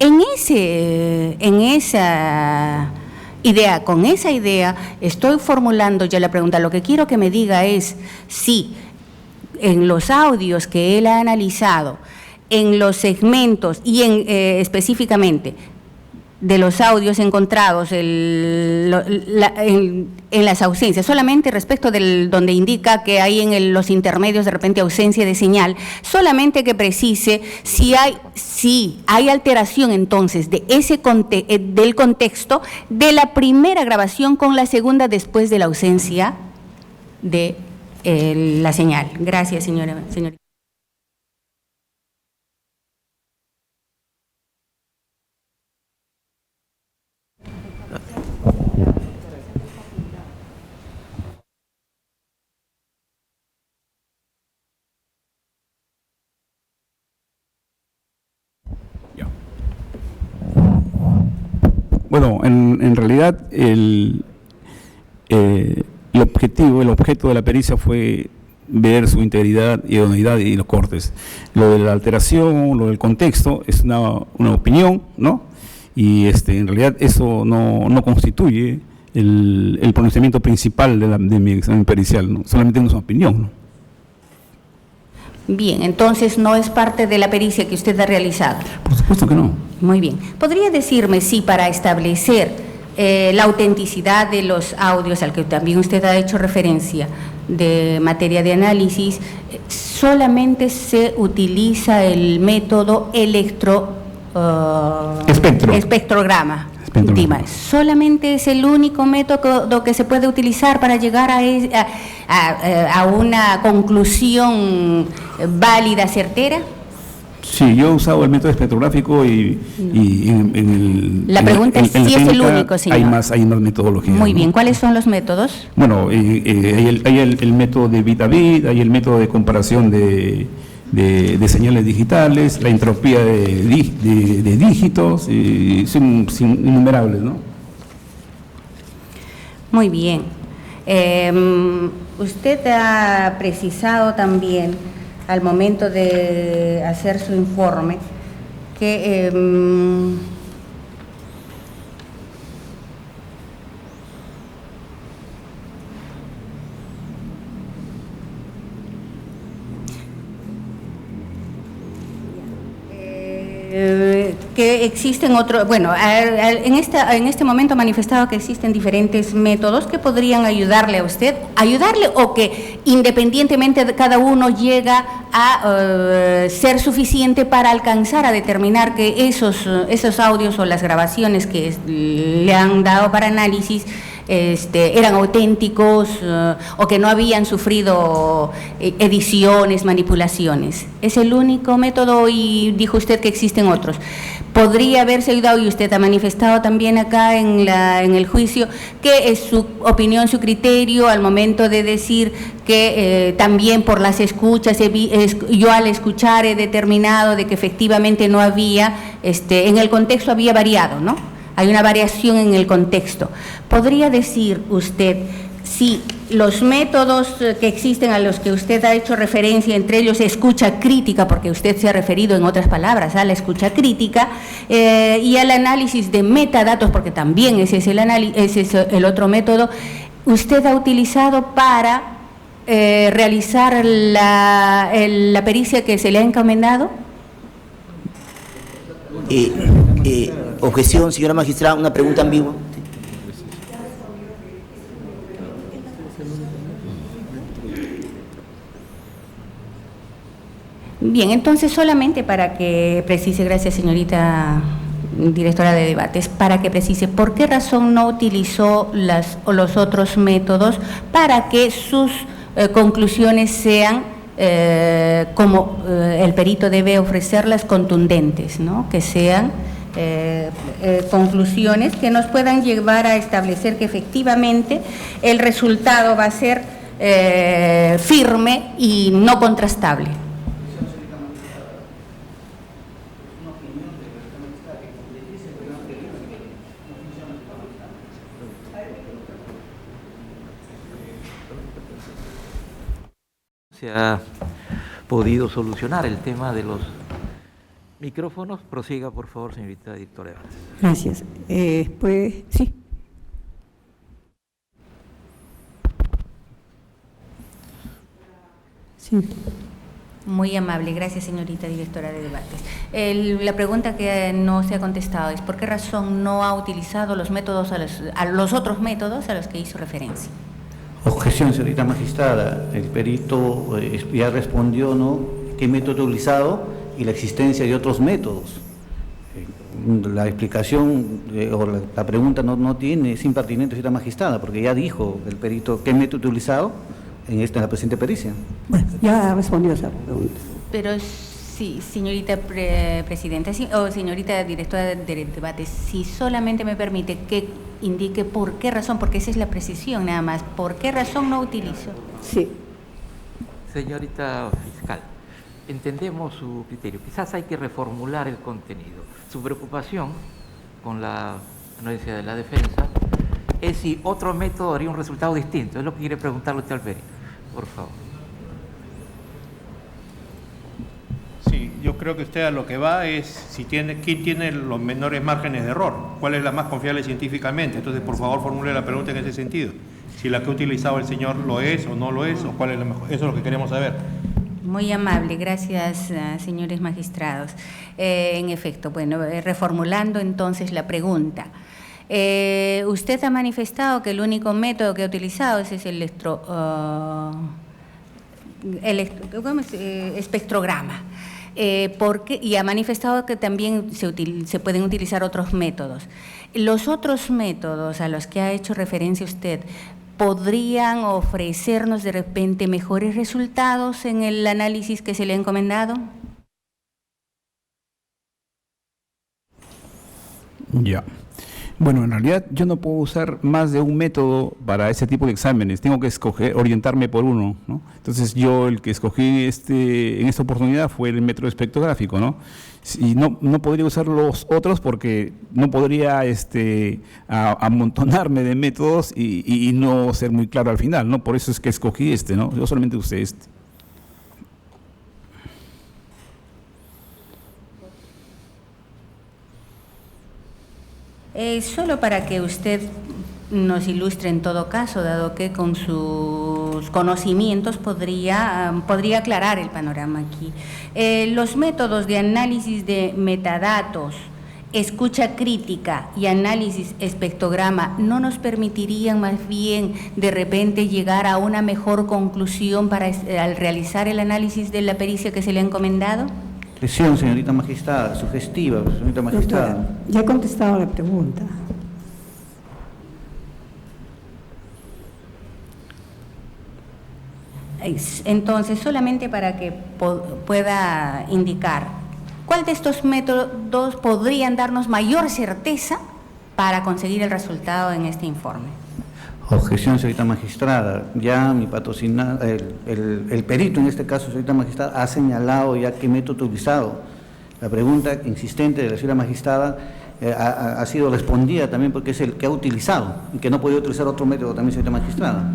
con esa idea, estoy formulando yo la pregunta. Lo que quiero que me diga es si en los audios que él ha analizado, en los segmentos y específicamente de los audios encontrados en las ausencias, solamente respecto del donde indica que hay en los intermedios de repente ausencia de señal, solamente que precise si hay alteración entonces de del contexto de la primera grabación con la segunda después de la ausencia de la señal. Gracias, señorita.
Bueno, en realidad el objeto de la pericia fue ver su integridad y idoneidad y los cortes. Lo de la alteración, lo del contexto, es una opinión, ¿no? Y en realidad eso no constituye el pronunciamiento principal de mi examen pericial, ¿no? Solamente es una opinión, ¿no?
Bien, entonces no es parte de la pericia que usted ha realizado.
Por supuesto que no.
Muy bien. ¿Podría decirme si para establecer la autenticidad de los audios al que también usted ha hecho referencia de materia de análisis, solamente se utiliza el método espectrograma? ¿Solamente es el único método que se puede utilizar para llegar a una conclusión válida, certera?
Sí, yo he usado el método espectrográfico
La pregunta es si es el único, señor.
Hay más metodologías.
Muy bien, ¿cuáles son los métodos?
Bueno, hay el método de bit a bit, hay el método de comparación de señales digitales, la entropía de dígitos, son innumerables, ¿no?
Muy bien. Usted ha precisado también, al momento de hacer su informe, que existen en este momento ha manifestado que existen diferentes métodos que podrían ayudarle a usted, o que independientemente de cada uno llega a ser suficiente para alcanzar a determinar que esos audios o las grabaciones que le han dado para análisis eran auténticos o que no habían sufrido ediciones, manipulaciones. ¿Es el único método y dijo usted que existen otros? ¿Podría haberse ayudado, y usted ha manifestado también acá en el juicio, que es su opinión, su criterio al momento de decir que también por las escuchas, yo al escuchar he determinado de que efectivamente no había, en el contexto había variado, ¿no? Hay una variación en el contexto. ¿Podría decir usted si los métodos que existen a los que usted ha hecho referencia, entre ellos escucha crítica, porque usted se ha referido en otras palabras a la escucha crítica, y al análisis de metadatos, porque también ese es el otro método, usted ha utilizado para realizar la pericia que se le ha encomendado?
Objeción, señora magistrada, una pregunta ambigua.
Bien, entonces solamente para que precise, gracias señorita directora de debates, para que precise por qué razón no utilizó los otros métodos para que sus conclusiones sean como el perito debe ofrecerlas, contundentes, ¿no? Que sean conclusiones que nos puedan llevar a establecer que efectivamente el resultado va a ser firme y no contrastable.
Se ha podido solucionar el tema de los micrófonos. Prosiga, por favor, señorita directora de debates.
Gracias. Pues, sí. Sí.
Muy amable, gracias señorita directora de debates. La pregunta que no se ha contestado es ¿por qué razón no ha utilizado los métodos a los otros métodos a los que hizo referencia?
Objeción, señorita magistrada. El perito ya respondió, ¿no?, qué método utilizado y la existencia de otros métodos. La explicación o la pregunta es impertinente, señorita magistrada, porque ya dijo el perito qué método utilizado en la presente pericia.
Bueno, ya respondió esa pregunta.
Pero sí, señorita presidenta, o señorita directora de debates, si solamente me permite que indique por qué razón, porque esa es la precisión nada más, ¿por qué razón no utilizo?
Sí.
Señorita fiscal, entendemos su criterio. Quizás hay que reformular el contenido. Su preocupación con la anuencia de la defensa es si otro método haría un resultado distinto. Es lo que quiere preguntarle usted al perito, por favor.
Sí, yo creo que usted a lo que va es quién tiene los menores márgenes de error, cuál es la más confiable científicamente. Entonces, por favor, formule la pregunta en ese sentido. Si la que ha utilizado el señor lo es o no lo es, o cuál es la mejor. Eso es lo que queremos saber.
Muy amable, gracias, señores magistrados. En efecto, bueno, reformulando entonces la pregunta. Usted ha manifestado que el único método que ha utilizado es el espectrograma. Y ha manifestado que también se pueden utilizar otros métodos. Los otros métodos a los que ha hecho referencia usted, ¿podrían ofrecernos de repente mejores resultados en el análisis que se le ha encomendado?
Ya. Bueno, en realidad yo no puedo usar más de un método para ese tipo de exámenes, tengo que orientarme por uno, ¿no? Entonces yo el que escogí en esta oportunidad fue el método espectrográfico, ¿no? Y no podría usar los otros porque no podría amontonarme de métodos y no ser muy claro al final, ¿no? Por eso es que escogí ¿no? Yo solamente usé
Solo para que usted nos ilustre en todo caso, dado que con sus conocimientos podría aclarar el panorama aquí. Los métodos de análisis de metadatos, escucha crítica y análisis espectrograma no nos permitirían más bien de repente llegar a una mejor conclusión al realizar el análisis de la pericia que se le ha encomendado.
Presión, señorita magistrada, sugestiva, señorita magistrada.
Doctora, ya he contestado la pregunta.
Entonces, solamente para que pueda indicar, ¿cuál de estos métodos podrían darnos mayor certeza para conseguir el resultado en este informe?
Objeción, señorita magistrada. Ya mi patrocinado, el perito en este caso, señorita magistrada, ha señalado ya qué método utilizado. La pregunta insistente de la señora magistrada ha sido respondida también porque es el que ha utilizado y que no podía utilizar otro método también, señorita magistrada.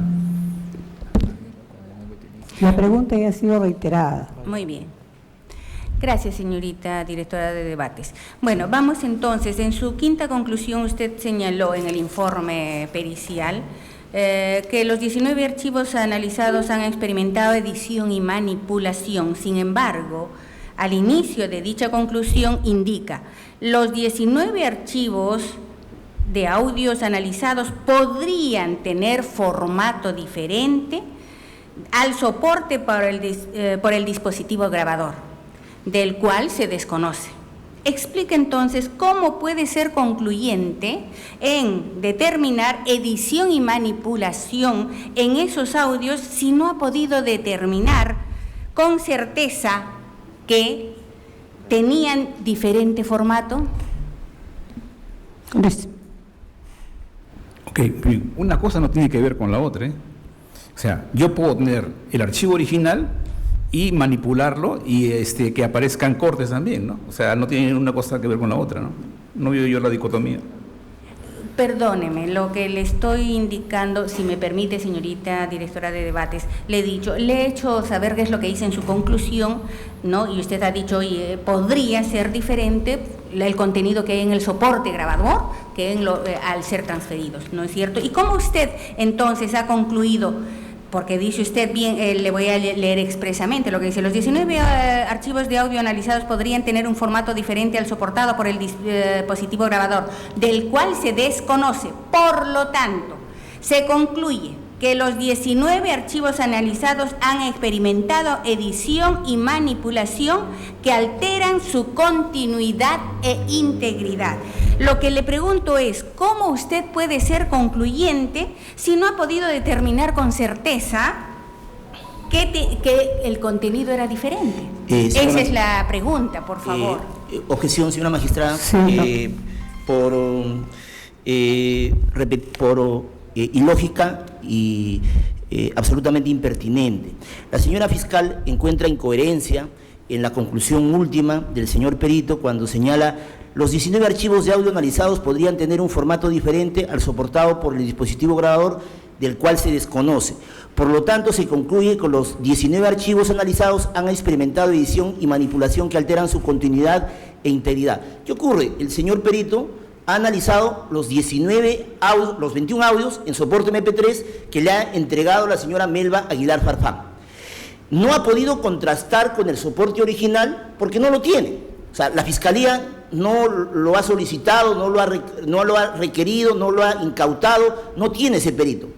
La pregunta ya ha sido reiterada.
Muy bien. Gracias, señorita directora de debates. Bueno, vamos entonces. En su quinta conclusión, usted señaló en el informe pericial que los 19 archivos analizados han experimentado edición y manipulación. Sin embargo, al inicio de dicha conclusión indica, los 19 archivos de audios analizados podrían tener formato diferente al soporte por el dispositivo grabador, del cual se desconoce. Explica entonces cómo puede ser concluyente en determinar edición y manipulación en esos audios si no ha podido determinar con certeza que tenían diferente formato.
Ok, una cosa no tiene que ver con la otra, ¿eh? O sea, yo puedo tener el archivo original y manipularlo y que aparezcan cortes también, ¿no? O sea, no tiene una cosa que ver con la otra, ¿no? No veo yo la dicotomía.
Perdóneme, lo que le estoy indicando, si me permite, señorita directora de debates, le he hecho saber qué es lo que dice en su conclusión, ¿no? Y usted ha dicho, oye, podría ser diferente el contenido que hay en el soporte grabador que al ser transferidos, ¿no es cierto? ¿Y cómo usted entonces ha concluido? Porque dice usted bien, le voy a leer expresamente lo que dice, los 19 archivos de audio analizados podrían tener un formato diferente al soportado por el dispositivo grabador, del cual se desconoce. Por lo tanto, se concluye que los 19 archivos analizados han experimentado edición y manipulación que alteran su continuidad e integridad. Lo que le pregunto es, ¿cómo usted puede ser concluyente si no ha podido determinar con certeza que el contenido era diferente? Esa es la pregunta, por favor.
Objeción, señora magistrada.
Sí,
por ilógica y absolutamente impertinente. La señora fiscal encuentra incoherencia en la conclusión última del señor perito cuando señala: los 19 archivos de audio analizados podrían tener un formato diferente al soportado por el dispositivo grabador, del cual se desconoce. Por lo tanto, se concluye que los 19 archivos analizados han experimentado edición y manipulación que alteran su continuidad e integridad. ¿Qué ocurre? El señor perito ha analizado los 21 audios en soporte MP3 que le ha entregado la señora Melba Aguilar Farfán. No ha podido contrastar con el soporte original porque no lo tiene. O sea, la Fiscalía no lo ha solicitado, no lo ha requerido, no lo ha incautado, no tiene ese perito,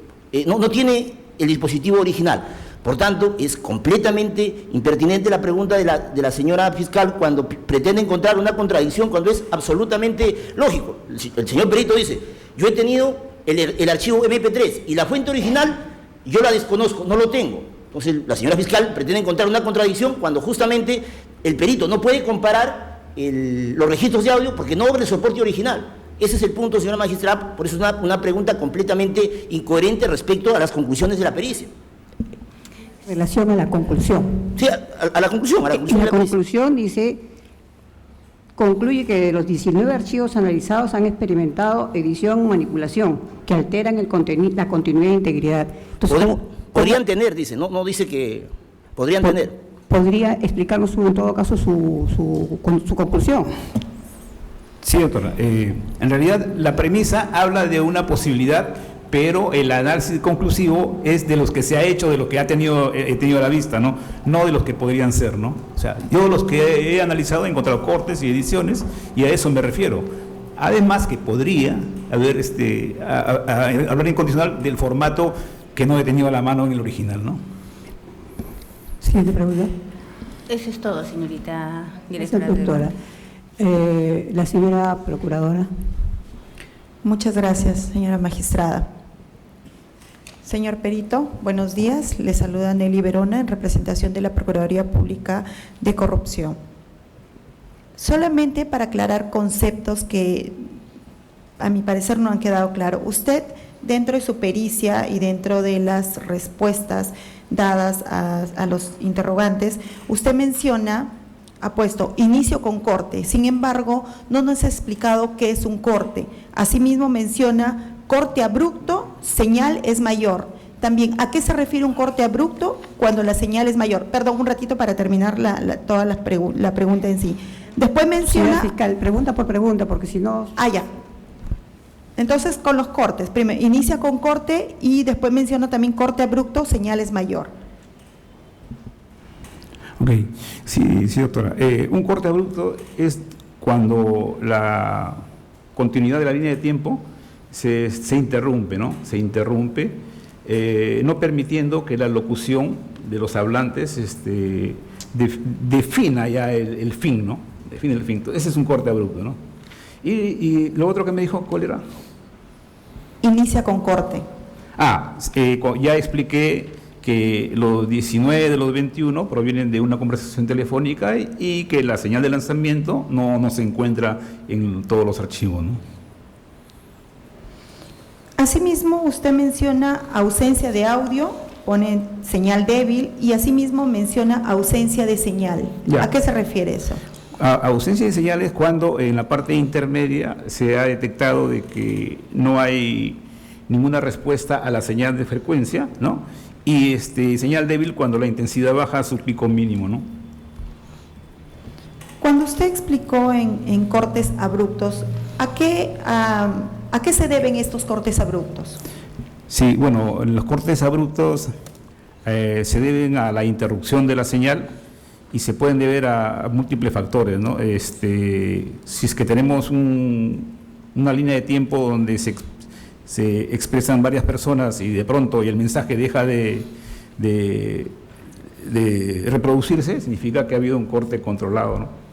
no tiene el dispositivo original. Por tanto, es completamente impertinente la pregunta de la señora fiscal cuando pretende encontrar una contradicción, cuando es absolutamente lógico. El señor perito dice: yo he tenido el archivo MP3 y la fuente original yo la desconozco, no lo tengo. Entonces, la señora fiscal pretende encontrar una contradicción cuando justamente el perito no puede comparar los registros de audio porque no abre el soporte original. Ese es el punto, señora magistrada, por eso es una pregunta completamente incoherente respecto a las conclusiones de la pericia.
En relación a la conclusión.
Sí, a la conclusión.
La conclusión dice, concluye que de los 19 archivos analizados han experimentado edición o manipulación que alteran el contenido, la continuidad e integridad. Entonces,
podrían tener, dice, no dice que podrían tener.
¿Podría explicarnos en todo caso su conclusión?
Sí, doctora. En realidad, la premisa habla de una posibilidad, pero el análisis conclusivo es de los que se ha hecho, de lo que he tenido a la vista, ¿no? No de los que podrían ser, ¿no? O sea, yo los que he analizado he encontrado cortes y ediciones y a eso me refiero. Además que podría haber hablar incondicional del formato que no he tenido a la mano en el original, ¿no?
Siguiente pregunta.
Eso es todo, señorita
Gracias,
directora.
doctora. La señora procuradora.
Muchas gracias, señora magistrada. Señor perito, buenos días. Le saluda Nelly Verona en representación de la Procuraduría Pública de Corrupción. Solamente para aclarar conceptos que a mi parecer no han quedado claros. Usted, dentro de su pericia y dentro de las respuestas dadas a los interrogantes, usted menciona, ha puesto inicio con corte, sin embargo, no nos ha explicado qué es un corte. Asimismo menciona corte abrupto, señal es mayor. También, ¿a qué se refiere un corte abrupto cuando la señal es mayor? Perdón, un ratito para terminar toda la pregunta en sí. Después menciona…
Señora fiscal, pregunta por pregunta, porque si no…
Ah, ya. Entonces, con los cortes, primero, inicia con corte y después menciona también corte abrupto, señal es mayor.
Ok, sí, doctora. Un corte abrupto es cuando la continuidad de la línea de tiempo se interrumpe, ¿no? Se interrumpe, no permitiendo que la locución de los hablantes defina ya el fin, ¿no? Define el fin. Ese es un corte abrupto, ¿no? Y lo otro que me dijo, ¿cuál era?
Inicia con corte.
Ya expliqué que los 19 de los 21 provienen de una conversación telefónica y que la señal de lanzamiento no se encuentra en todos los archivos, ¿no?
Asimismo, usted menciona ausencia de audio, pone señal débil y asimismo menciona ausencia de señal.
Ya.
¿A qué se refiere eso?
Ausencia de señal es cuando en la parte intermedia se ha detectado de que no hay ninguna respuesta a la señal de frecuencia, ¿no? Y señal débil cuando la intensidad baja a su pico mínimo, ¿no?
Cuando usted explicó en cortes abruptos, ¿a qué se deben estos cortes abruptos?
Sí, bueno, los cortes abruptos se deben a la interrupción de la señal y se pueden deber a múltiples factores, ¿no? Si es que tenemos una línea de tiempo donde se expresan varias personas y de pronto y el mensaje deja de reproducirse, significa que ha habido un corte controlado, ¿no?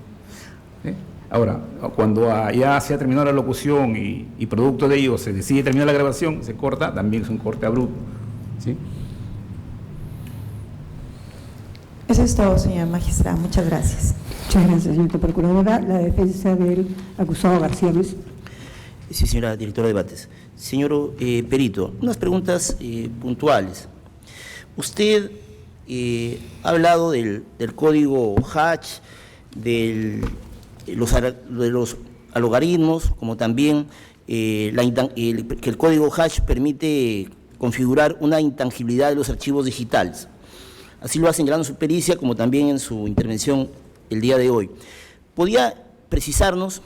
Ahora, cuando ya se ha terminado la locución y producto de ello se decide terminar la grabación, se corta, también es un corte abrupto, ¿sí?
Eso es todo, señora magistrada. Muchas gracias.
Muchas gracias, señora procuradora. La defensa del acusado García Luis.
Sí, señora directora de debates. Señor perito, unas preguntas puntuales. Usted ha hablado del código Hatch, de los algoritmos, como también que el código Hash permite configurar una intangibilidad de los archivos digitales. Así lo ha señalado en su pericia, como también en su intervención el día de hoy. ¿Podría precisarnos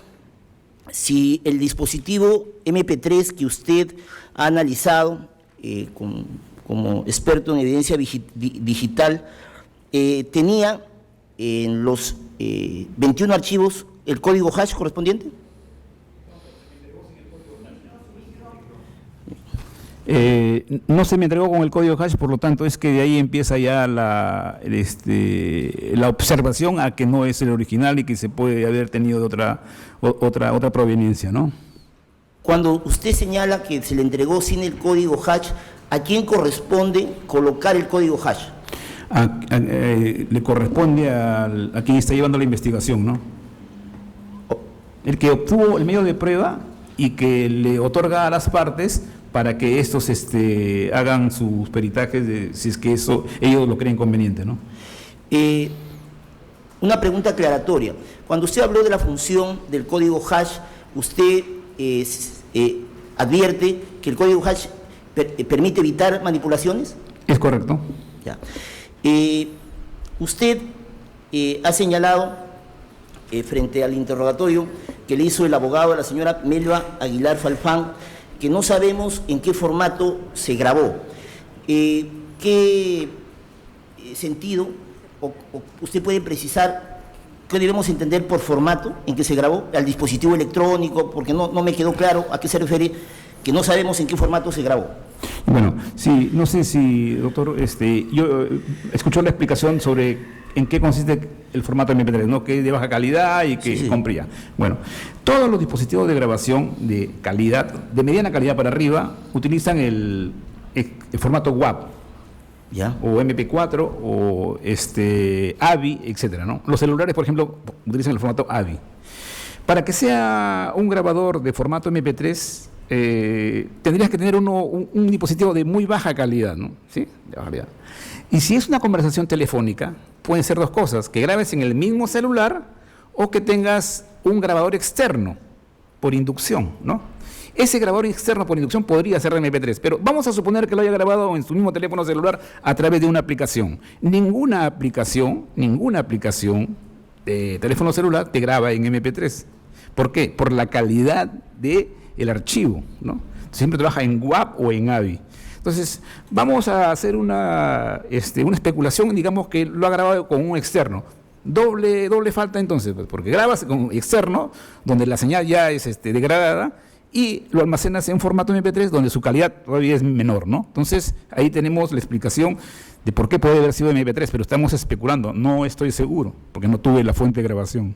si el dispositivo MP3 que usted ha analizado como experto en evidencia digital tenía en los 21 archivos el código hash correspondiente?
No se me entregó con el código hash, por lo tanto es que de ahí empieza ya la observación a que no es el original y que se puede haber tenido de otra proveniencia, ¿no?
Cuando usted señala que se le entregó sin el código hash, ¿a quién corresponde colocar el código hash?
Le corresponde a quien está llevando la investigación, ¿no? El que obtuvo el medio de prueba y que le otorga a las partes para que estos hagan sus peritajes si es que eso ellos lo creen conveniente, ¿no?
Una pregunta aclaratoria. Cuando usted habló de la función del código hash, usted advierte que el código hash permite evitar manipulaciones.
Es correcto.
Ya. Usted ha señalado frente al interrogatorio que le hizo el abogado a la señora Melba Aguilar Falfán que no sabemos en qué formato se grabó. ¿Qué sentido, o usted puede precisar qué debemos entender por formato en que se grabó, al dispositivo electrónico? Porque no me quedó claro a qué se refiere, que no sabemos en qué formato se grabó.
Bueno, sí, no sé si, doctor, yo escuchó la explicación sobre en qué consiste el formato MP3, ¿no? Que es de baja calidad y que
Sí.
compría. Bueno, todos los dispositivos de grabación de calidad, de mediana calidad para arriba, utilizan el formato WAV.
¿Ya?
O MP4 o AVI, etcétera, ¿no? Los celulares, por ejemplo, utilizan el formato AVI. Para que sea un grabador de formato MP3, tendrías que tener un dispositivo de muy baja calidad, ¿no? ¿Sí? De baja calidad. Y si es una conversación telefónica, pueden ser dos cosas: que grabes en el mismo celular o que tengas un grabador externo por inducción, ¿no? Ese grabador externo por inducción podría ser de MP3, pero vamos a suponer que lo haya grabado en su mismo teléfono celular a través de una aplicación. Ninguna aplicación de teléfono celular te graba en MP3. ¿Por qué? Por la calidad del archivo, ¿no? Siempre trabaja en WAV o en AVI. Entonces, vamos a hacer una especulación, digamos que lo ha grabado con un externo. Doble falta entonces, porque grabas con externo, donde la señal ya es degradada, y lo almacenas en formato MP3, donde su calidad todavía es menor, ¿no? Entonces, ahí tenemos la explicación de por qué puede haber sido MP3, pero estamos especulando, no estoy seguro, porque no tuve la fuente de grabación.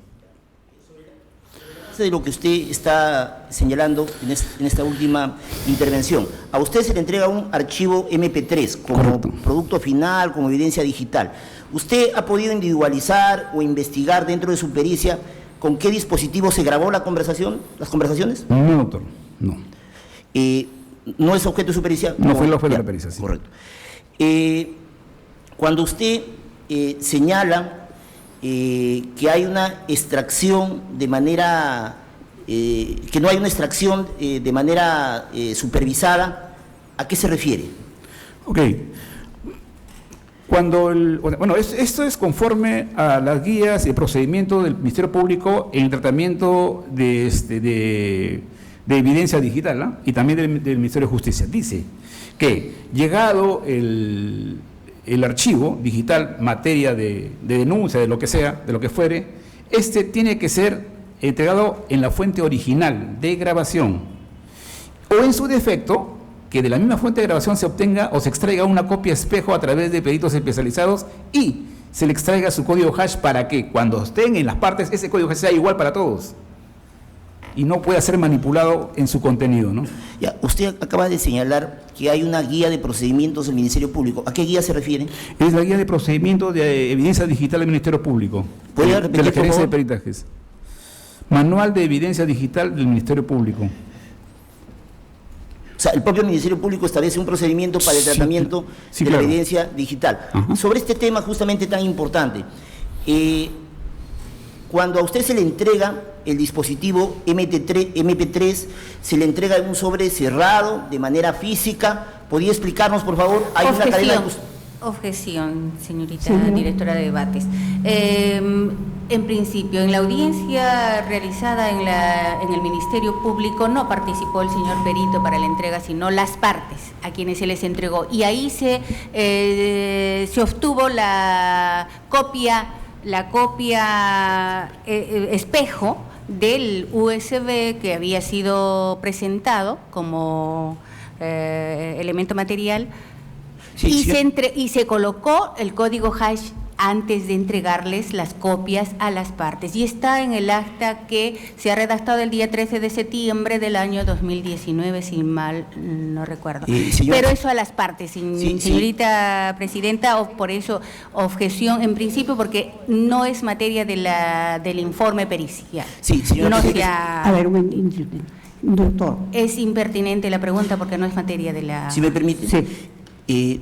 De lo que usted está señalando en esta última intervención, a usted se le entrega un archivo MP3 como
Correcto.
producto final, como evidencia digital. ¿Usted ha podido individualizar o investigar dentro de su pericia con qué dispositivo se grabó las conversaciones?
No, doctor, no.
¿No es objeto de su pericia?
No fue el objeto de
Ya,
la pericia, sí.
Correcto. Cuando usted señala que hay una extracción de manera, que no hay una extracción de manera supervisada, ¿a qué se refiere?
Ok. Esto es conforme a las guías y el procedimiento del Ministerio Público en el tratamiento de evidencia digital, ¿no? Y también del Ministerio de Justicia. Dice que llegado el archivo digital, materia de denuncia, de lo que sea, de lo que fuere, tiene que ser entregado en la fuente original de grabación o en su defecto, que de la misma fuente de grabación se obtenga o se extraiga una copia espejo a través de peritos especializados y se le extraiga su código hash para que cuando estén en las partes ese código hash sea igual para todos y no pueda ser manipulado en su contenido, ¿no?
Ya, usted acaba de señalar que hay una guía de procedimientos del Ministerio Público. ¿A qué guía se refiere?
Es la guía de procedimientos de evidencia digital del Ministerio Público.
¿Puede repetir,
de la
por
Gerencia de
favor?
Peritajes. Manual de evidencia digital del Ministerio Público.
O sea, el propio Ministerio Público establece un procedimiento para el tratamiento de la evidencia digital. Sobre este tema justamente tan importante, cuando a usted se le entrega el dispositivo MP3, se le entrega en un sobre cerrado, de manera física. ¿Podría explicarnos, por favor? Hay una cadena de
Objeción, señorita directora de debates. En principio, en la audiencia realizada en el Ministerio Público no participó el señor perito para la entrega, sino las partes a quienes se les entregó. Y ahí se obtuvo la copia espejo del USB que había sido presentado como elemento material. Y se colocó el código hash antes de entregarles las copias a las partes. Y está en el acta que se ha redactado el día 13 de septiembre del año 2019, si mal no recuerdo. Pero eso a las partes, señorita presidenta, por eso objeción en principio, porque no es materia del informe pericial.
Sí, señora
presidenta. A ver, doctor.
Es impertinente la pregunta porque no es materia de la...
Si me permite. Sí.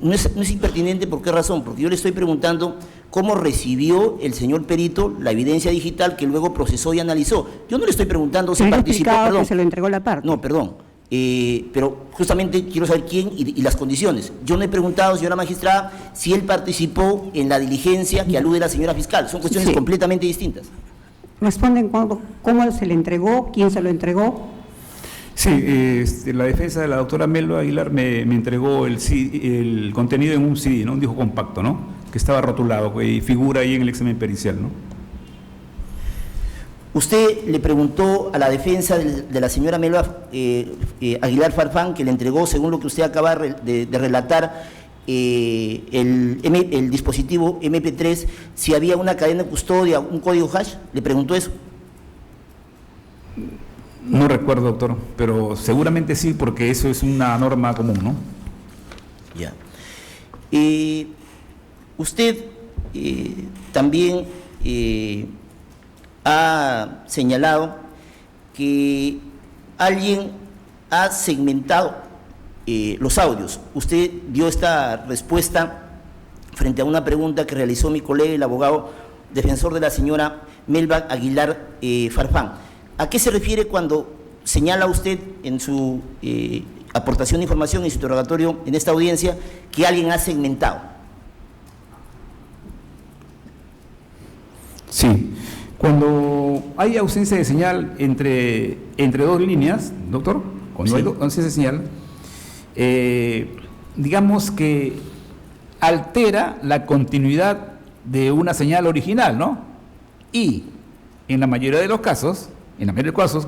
No es impertinente, ¿por qué razón? Porque yo le estoy preguntando cómo recibió el señor perito la evidencia digital que luego procesó y analizó. Yo no le estoy preguntando si participó, perdón.
Que se lo entregó la parte.
No, perdón. Pero justamente quiero saber quién y las condiciones. Yo no he preguntado, señora magistrada, si él participó en la diligencia que alude la señora fiscal. Son cuestiones completamente distintas.
Responden cómo se le entregó, quién se lo entregó.
Sí, la defensa de la doctora Melba Aguilar me entregó el contenido en un CD, ¿no? Un disco compacto, ¿no? Que estaba rotulado y figura ahí en el examen pericial, ¿no?
Usted le preguntó a la defensa de la señora Melba Aguilar Farfán, que le entregó, según lo que usted acaba de relatar, el dispositivo MP3, si había una cadena de custodia, un código hash. ¿Le preguntó eso?
No recuerdo, doctor, pero seguramente sí, porque eso es una norma común, ¿no?
Ya. Usted también ha señalado que alguien ha segmentado los audios. Usted dio esta respuesta frente a una pregunta que realizó mi colega, el abogado defensor de la señora Melba Aguilar Farfán. ¿A qué se refiere cuando señala usted en su aportación de información y su interrogatorio en esta audiencia que alguien ha segmentado?
Sí, cuando hay ausencia de señal entre dos líneas, doctor, cuando hay ausencia de señal, digamos que altera la continuidad de una señal original, ¿no? Y en la mayoría de los casos,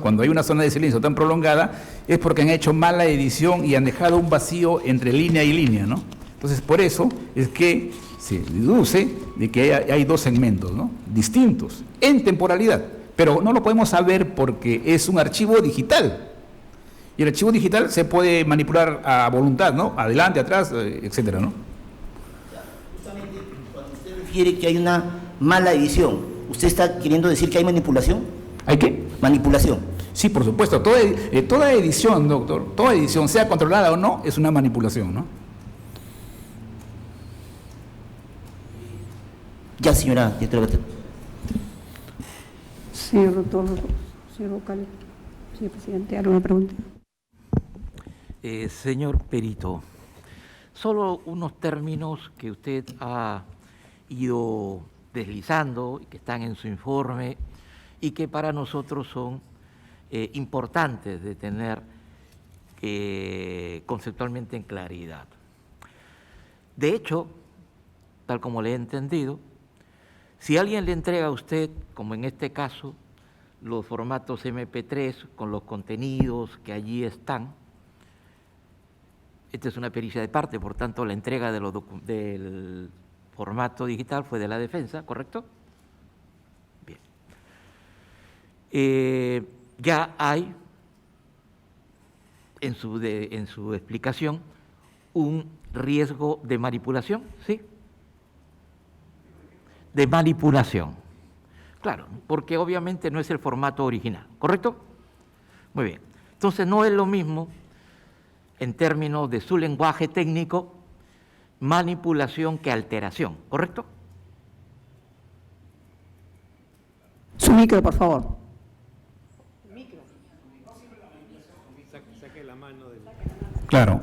cuando hay una zona de silencio tan prolongada, es porque han hecho mala edición y han dejado un vacío entre línea y línea, ¿no? Entonces, por eso es que se deduce de que hay dos segmentos, ¿no? Distintos, en temporalidad, pero no lo podemos saber porque es un archivo digital. Y el archivo digital se puede manipular a voluntad, ¿no? Adelante, atrás, etcétera, ¿no?
Justamente cuando usted refiere que hay una mala edición, ¿usted está queriendo decir que hay manipulación?
¿Hay qué?
Manipulación.
Sí, por supuesto. Toda edición, doctor, toda edición, sea controlada o no, es una manipulación, ¿no?
Ya, señora directora de Bates.
Señor doctor, señor vocal, señor presidente, ¿alguna pregunta?
Señor perito, solo unos términos que usted ha ido deslizando y que están en su informe y que para nosotros son importantes de tener conceptualmente en claridad. De hecho, tal como le he entendido, si alguien le entrega a usted, como en este caso, los formatos MP3 con los contenidos que allí están, esta es una pericia de parte, por tanto la entrega del formato digital fue de la defensa, ¿correcto? Bien. Ya hay en su explicación un riesgo de manipulación, ¿sí? De manipulación. Claro, porque obviamente no es el formato original, ¿correcto? Muy bien. Entonces no es lo mismo, en términos de su lenguaje técnico, manipulación que alteración, ¿correcto?
Su micro, por favor.
Claro.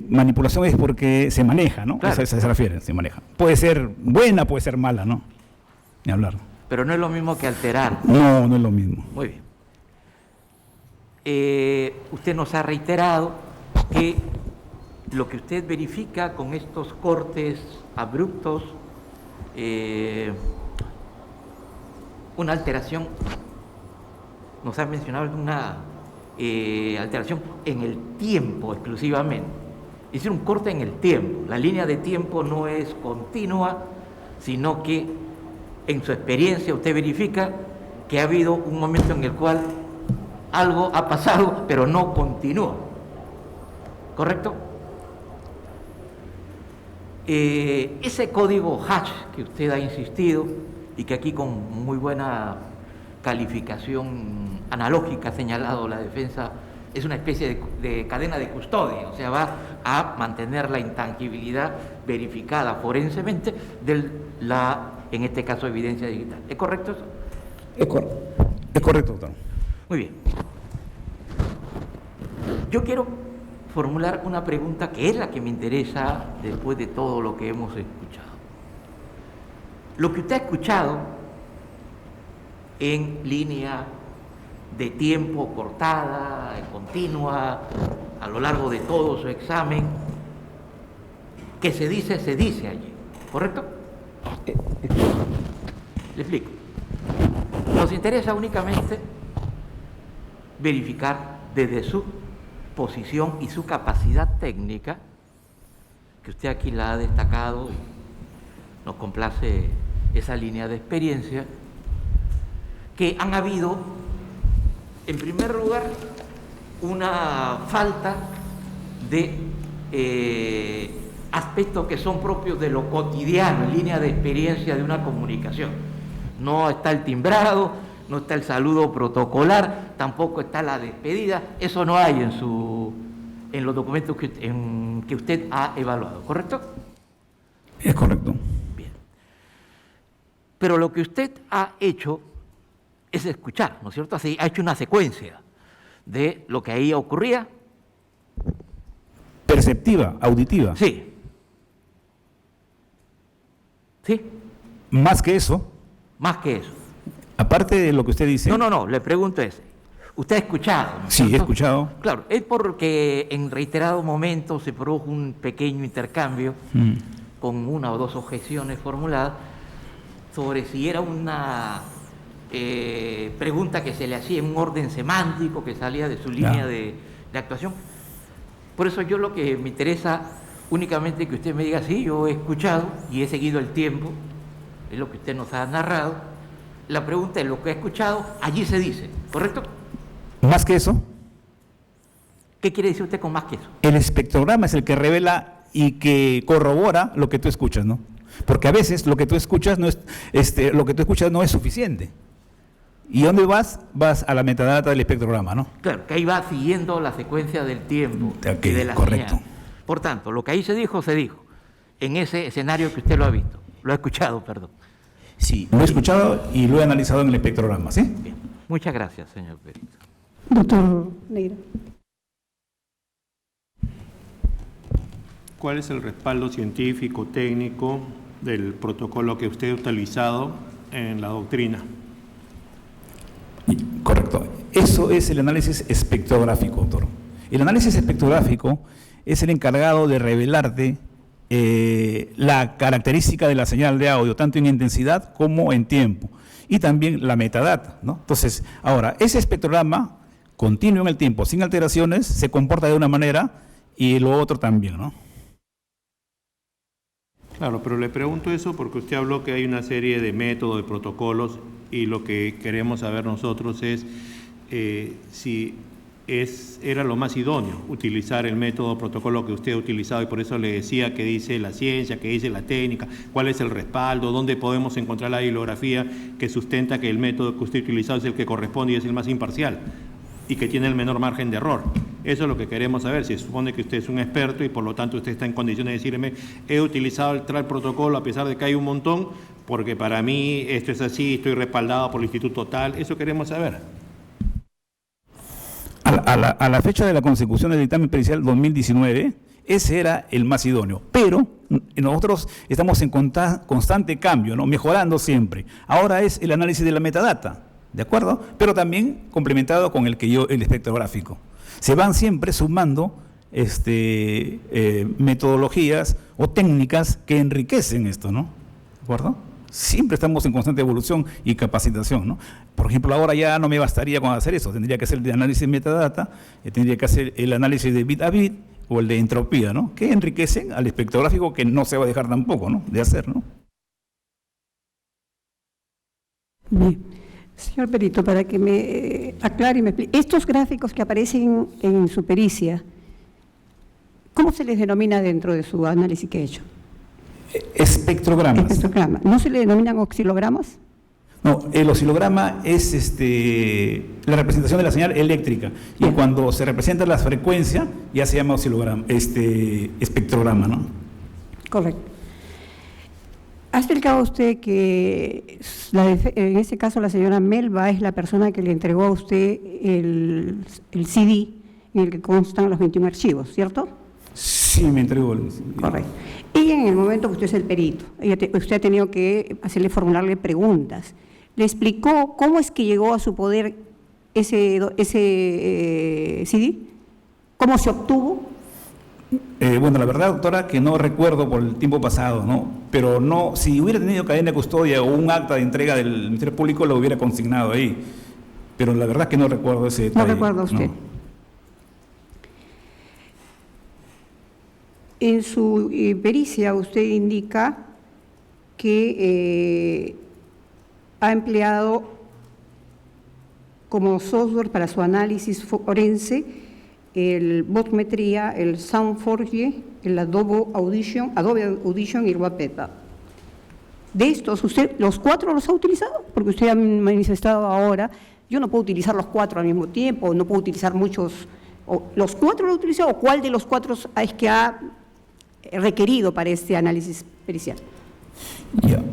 Manipulación es porque se maneja, ¿no?
Claro.
Se refiere, se maneja. Puede ser buena, puede ser mala, ¿no? Ni hablar.
Pero no es lo mismo que alterar.
No, no es lo mismo.
Muy bien. Usted nos ha reiterado que lo que usted verifica con estos cortes abruptos, una alteración, nos ha mencionado una alteración en el tiempo exclusivamente, es decir, un corte en el tiempo. La línea de tiempo no es continua, sino que en su experiencia usted verifica que ha habido un momento en el cual algo ha pasado, pero no continúa. ¿Correcto? Ese código hash que usted ha insistido y que aquí con muy buena calificación analógica ha señalado la defensa, es una especie de cadena de custodia, o sea, va a mantener la intangibilidad verificada forensemente de en este caso, evidencia digital. ¿Es correcto eso?
Es correcto, doctor.
Muy bien. Yo quiero formular una pregunta que es la que me interesa después de todo lo que hemos escuchado. Lo que usted ha escuchado en línea de tiempo cortada, continua, a lo largo de todo su examen, que se dice allí, ¿correcto? Le explico. Nos interesa únicamente verificar desde su posición y su capacidad técnica, que usted aquí la ha destacado y nos complace esa línea de experiencia, que han habido, en primer lugar, una falta de aspectos que son propios de lo cotidiano, en línea de experiencia de una comunicación. No está el timbrado, no está el saludo protocolar, tampoco está la despedida, eso no hay en los documentos que usted ha evaluado, ¿correcto?
Es correcto.
Bien. Pero lo que usted ha hecho es escuchar, ¿no es cierto? Así, ha hecho una secuencia de lo que ahí ocurría.
Perceptiva, auditiva.
Sí. ¿Sí?
Más que eso.
Más que eso.
Aparte de lo que usted dice.
No, le pregunto ¿usted ha escuchado? ¿no?
Sí, he escuchado.
Claro, es porque en reiterados momentos se produjo un pequeño intercambio con una o dos objeciones formuladas sobre si era una pregunta que se le hacía en un orden semántico que salía de su línea de actuación. Por eso yo lo que me interesa únicamente que usted me diga, sí, yo he escuchado y he seguido el tiempo, es lo que usted nos ha narrado. La pregunta es, lo que he escuchado, allí se dice, ¿correcto?
¿Más que eso?
¿Qué quiere decir usted con más que eso?
El espectrograma es el que revela y que corrobora lo que tú escuchas, ¿no? Porque a veces lo que tú escuchas no es suficiente. ¿Y dónde vas? Vas a la metadata del espectrograma, ¿no?
Claro, que ahí va siguiendo la secuencia del tiempo y de la
correcto.
señal. Por tanto, lo que ahí se dijo, en ese escenario que usted lo ha visto, lo ha escuchado, perdón.
Sí, lo he escuchado y lo he analizado en el espectrograma, ¿sí?
Bien. Muchas gracias, señor perito.
Doctor Neira.
¿Cuál es el respaldo científico, técnico del protocolo que usted ha utilizado en la doctrina?
Correcto. Eso es el análisis espectrográfico, doctor. El análisis espectrográfico es el encargado de revelarte la característica de la señal de audio, tanto en intensidad como en tiempo, y también la metadata, ¿no? Entonces, ahora, ese espectrograma continuo en el tiempo, sin alteraciones, se comporta de una manera y lo otro también, ¿no?
Claro, pero le pregunto eso porque usted habló que hay una serie de métodos, de protocolos, y lo que queremos saber nosotros es si era lo más idóneo utilizar el método protocolo que usted ha utilizado, y por eso le decía que dice la ciencia, que dice la técnica, cuál es el respaldo, dónde podemos encontrar la bibliografía que sustenta que el método que usted ha utilizado es el que corresponde y es el más imparcial y que tiene el menor margen de error. Eso es lo que queremos saber. Se supone que usted es un experto y por lo tanto usted está en condiciones de decirme: he utilizado el tal protocolo a pesar de que hay un montón, porque para mí esto es así, estoy respaldado por el Instituto tal. Eso queremos saber.
A la fecha de la consecución del dictamen pericial 2019, ese era el más idóneo, pero nosotros estamos en constante cambio, ¿no? Mejorando siempre. Ahora es el análisis de la metadata, ¿de acuerdo? Pero también complementado con el espectrográfico. Se van siempre sumando metodologías o técnicas que enriquecen esto, ¿no? ¿De acuerdo? Siempre estamos en constante evolución y capacitación, ¿no? Por ejemplo, ahora ya no me bastaría con hacer eso, tendría que hacer el de análisis de metadata, tendría que hacer el análisis de bit a bit o el de entropía, ¿no? Que enriquecen al espectrográfico, que no se va a dejar tampoco, ¿no? De hacer, ¿no?
Bien. Señor perito, para que me aclare y me explique, estos gráficos que aparecen en su pericia, ¿cómo se les denomina dentro de su análisis que ha hecho?
Espectrogramas.
Espectrograma. ¿No se le denominan oscilogramas?
No, el oscilograma es la representación de la señal eléctrica. Y cuando se representan las frecuencias, ya se llama oscilograma, espectrograma, ¿no? Correcto.
Ha explicado usted que en este caso la señora Melba es la persona que le entregó a usted el CD en el que constan los 21 archivos, ¿cierto?
Sí, me entregó el CD.
Correcto. Y en el momento que usted es el perito, usted ha tenido que formularle preguntas. ¿Le explicó cómo es que llegó a su poder ese CD? ¿Cómo se obtuvo?
Bueno, la verdad, doctora, que no recuerdo por el tiempo pasado, ¿no? Pero no, si hubiera tenido cadena de custodia o un acta de entrega del Ministerio Público, lo hubiera consignado ahí. Pero la verdad que no recuerdo ese detalle.
No recuerda usted.
No.
En su pericia usted indica que ha empleado como software para su análisis forense el Voxmetría, el Soundforge, el Adobe Audition y el Wapeta. De estos, ¿usted los 4 los ha utilizado? Porque usted ha manifestado ahora, yo no puedo utilizar los 4 al mismo tiempo, no puedo utilizar muchos. ¿Los 4 los ha utilizado o cuál de los 4 es que ha requerido para este análisis pericial?
Ya.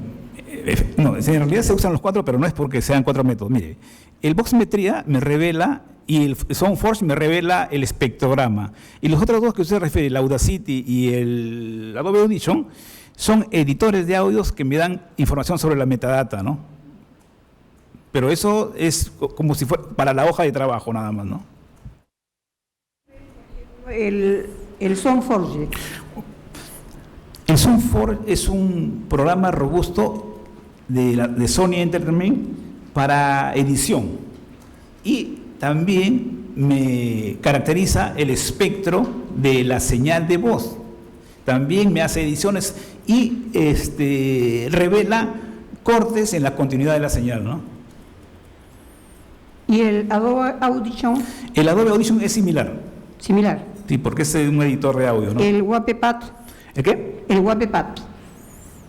No, en realidad se usan los 4, pero no es porque sean 4 métodos. Mire, el Voxmetría me revela y el Soundforge me revela el espectrograma. Y los otros 2 que usted refiere, el Audacity y el Adobe Audition, son editores de audios que me dan información sobre la metadata, ¿no? Pero eso es como si fuera para la hoja de trabajo nada más, ¿no?
El Soundforge.
El Soundforge es un programa robusto de Sony Entertainment para edición y también me caracteriza el espectro de la señal de voz. También me hace ediciones y revela cortes en la continuidad de la señal, ¿no?
¿Y el Adobe Audition?
El Adobe Audition es similar.
Similar.
Sí, porque es un editor de audio, ¿no?
El Wapepad.
¿El qué?
El Wapepad.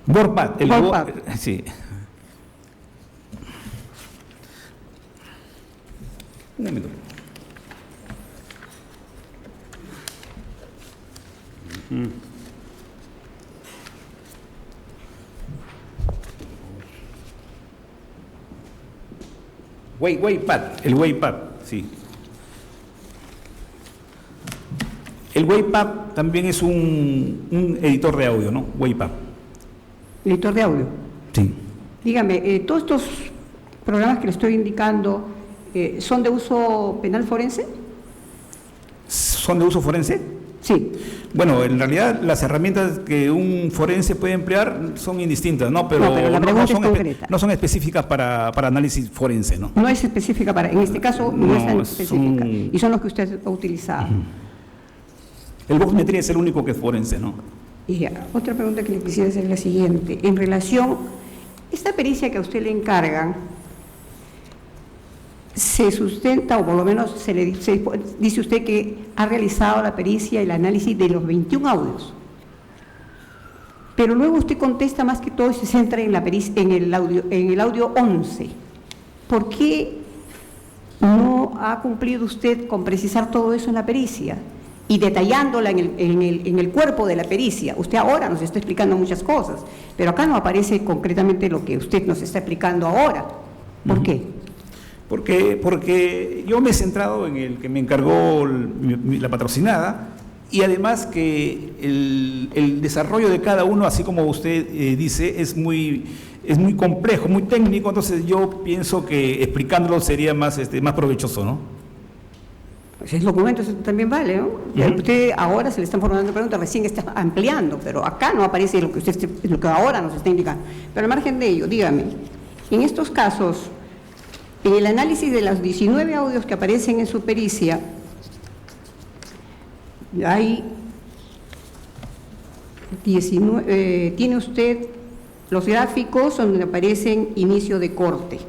WordPad.
WordPad.
Sí. Un momento. Waypad, el Waypad, sí. El Waypad también es un editor de audio, ¿no? Waypad.
Editor de audio.
Sí.
Dígame, ¿todos estos programas que le estoy indicando son de uso penal forense?
¿Son de uso forense?
Sí.
Bueno, en realidad las herramientas que un forense puede emplear son indistintas, ¿no? Pero
la pregunta es concreta.
no son específicas para análisis forense, ¿no?
No es específica para, en este caso no es tan específica. Y son los que usted ha utilizado.
El Voxmetría es el único que es forense, ¿no?
Y otra pregunta que le quisiera hacer es la siguiente. En relación, esta pericia que a usted le encargan, se sustenta, o por lo menos dice usted que ha realizado la pericia y el análisis de los 21 audios. Pero luego usted contesta más que todo y se centra en, en el audio 11. ¿Por qué no ha cumplido usted con precisar todo eso en la pericia y detallándola en el cuerpo de la pericia? Usted ahora nos está explicando muchas cosas, pero acá no aparece concretamente lo que usted nos está explicando ahora. ¿Por qué?
Porque yo me he centrado en el que me encargó la patrocinada, y además que el desarrollo de cada uno, así como usted dice, es muy complejo, muy técnico. Entonces yo pienso que explicándolo sería más provechoso, ¿no?
Pues el documento también vale, ¿no? Usted ahora se le están formulando preguntas, recién está ampliando, pero acá no aparece lo que ahora nos está indicando. Pero al margen de ello, dígame, en estos casos, en el análisis de los 19 audios que aparecen en su pericia, hay 19, tiene usted los gráficos donde aparecen inicio de corte.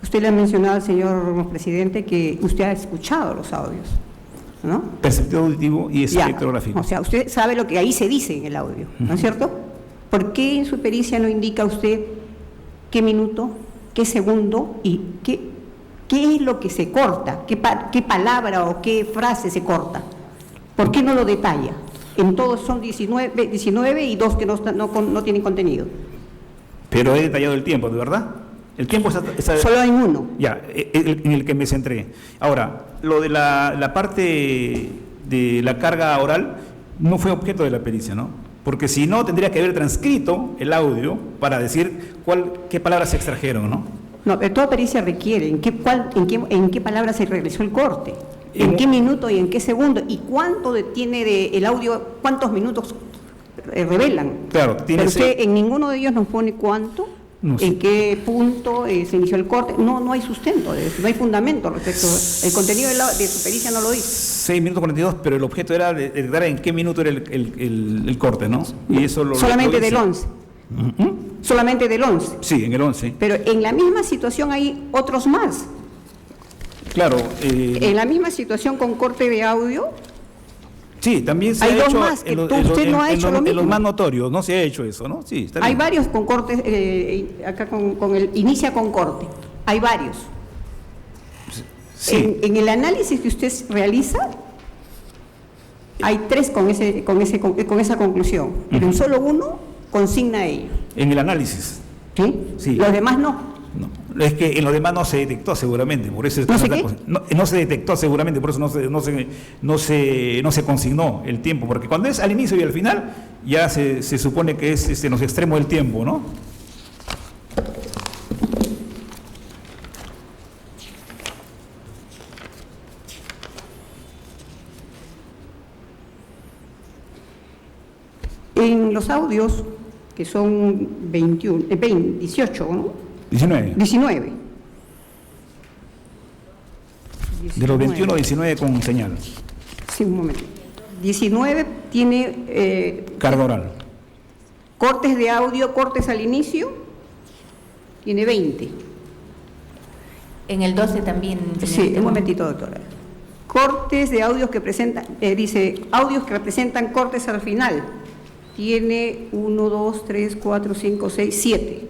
Usted le ha mencionado al señor presidente que usted ha escuchado los audios, ¿no?
Perceptivo auditivo y espectro gráfico.
O sea, usted sabe lo que ahí se dice en el audio, ¿no es cierto? ¿Por qué en su pericia no indica usted qué minuto, qué segundo y qué es lo que se corta, qué palabra o qué frase se corta? ¿Por qué no lo detalla? En todos son 19 y 2 que no tienen contenido.
Pero he detallado el tiempo, ¿de verdad? El tiempo está
solo hay uno.
Ya, en el que me centré. Ahora, lo de la parte de la carga oral no fue objeto de la pericia, ¿no? Porque si no, tendría que haber transcrito el audio para decir qué palabras se extrajeron, ¿no?
No, pero toda pericia requiere en qué palabras se realizó el corte, en qué minuto y en qué segundo, y cuánto tiene el audio, cuántos minutos revelan.
Claro,
pero usted en ninguno de ellos nos pone cuánto, no sé en qué punto se inició el corte. No hay sustento de eso, no hay fundamento respecto. El contenido de su pericia no lo dice.
6 minutos 42, pero el objeto era detectar en qué minuto era el corte, ¿no? Y eso
solamente del 11. Solamente del 11.
Sí, en el 11.
Pero en la misma situación hay otros más.
Claro.
En la misma situación con corte de audio.
Sí, también se
hay
ha
dos
hecho.
Más que usted no ha hecho lo mismo.
En los más notorios, no se ha hecho eso, ¿no? Sí, está bien.
Hay varios con cortes, acá con el inicia con corte. Hay varios.
Sí.
En el análisis que usted realiza, hay 3 con esa conclusión, pero en solo uno consigna ello.
En el análisis.
¿Sí?
Sí.
Los demás no.
No, es que en lo demás no se detectó seguramente, por eso no se detectó seguramente, por eso no se consignó el tiempo, porque cuando es al inicio y al final ya se supone que es en los extremos del tiempo, ¿no?
En los audios, que son 18, ¿no?
19. De los 21, 19 con señal.
Sí, un momento. 19 tiene...
carga oral.
Cortes de audio, cortes al inicio, tiene 20.
En el 12 también.
Sí, un momentito, doctora. Cortes de audios que presentan, dice, audios que representan cortes al final. Tiene 1, 2, 3, 4, 5, 6, 7.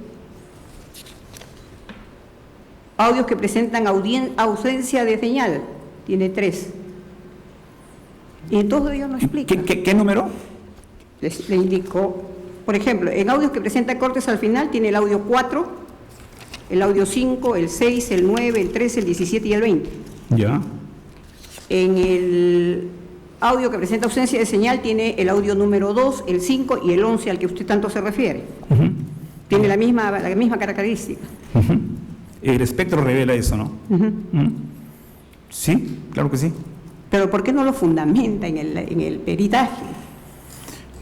Audios que presentan ausencia de señal, tiene 3. Y en todos ellos no explica.
¿Qué número?
Le indico, por ejemplo, en audios que presentan cortes al final, tiene el audio 4, el audio 5, el 6, el 9, el 13, el 17 y el 20.
Ya.
En el audio que presenta ausencia de señal, tiene el audio número 2, el 5 y el 11 al que usted tanto se refiere. Tiene la misma característica.
El espectro revela eso, ¿no? Sí, claro que sí.
Pero ¿por qué no lo fundamenta en el peritaje?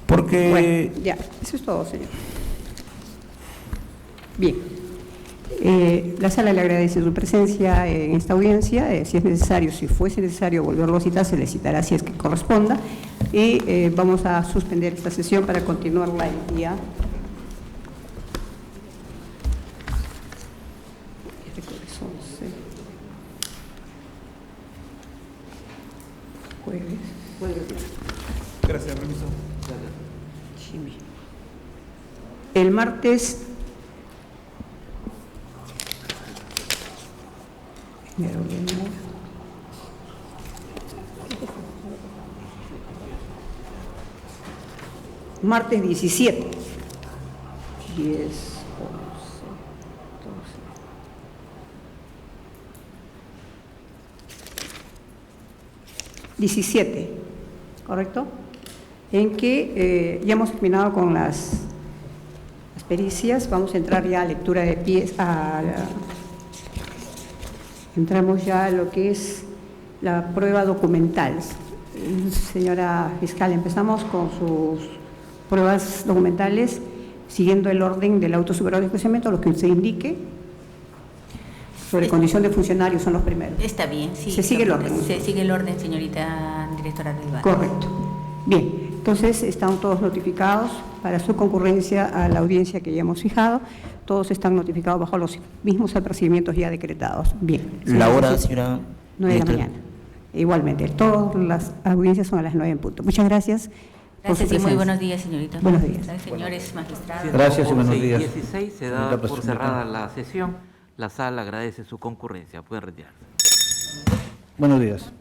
Porque...
Bueno, ya, eso es todo, señor. Bien. La sala le agradece su presencia en esta audiencia. Si es necesario, si fuese necesario volverlo a citar, se le citará si es que corresponda. Y vamos a suspender esta sesión para continuarla el día. Jueves.
Gracias, permiso.
El martes... Martes 17. 10, 11, 12. 17, ¿correcto? En que ya hemos terminado con las pericias, vamos a entrar ya a lectura de pies, entramos ya a lo que es la prueba documental. Señora fiscal, empezamos con sus pruebas documentales, siguiendo el orden del auto superior de enjuiciamiento, lo que usted indique. Sobre condición de funcionario son los primeros.
Está bien, sí.
Se sigue el orden.
Se sigue el orden, señorita directora del debate.
Correcto. Bien, entonces están todos notificados para su concurrencia a la audiencia que ya hemos fijado. Todos están notificados bajo los mismos apercibimientos ya decretados. Bien.
La hora, señora
9 de la mañana. Igualmente, todas las audiencias son a las 9 en punto. Muchas gracias.
Gracias y muy buenos días, señorita.
Buenos días.
Señores magistrados.
Gracias y buenos días.
16 se da por cerrada la sesión. La sala agradece su concurrencia. Pueden retirarse.
Buenos días.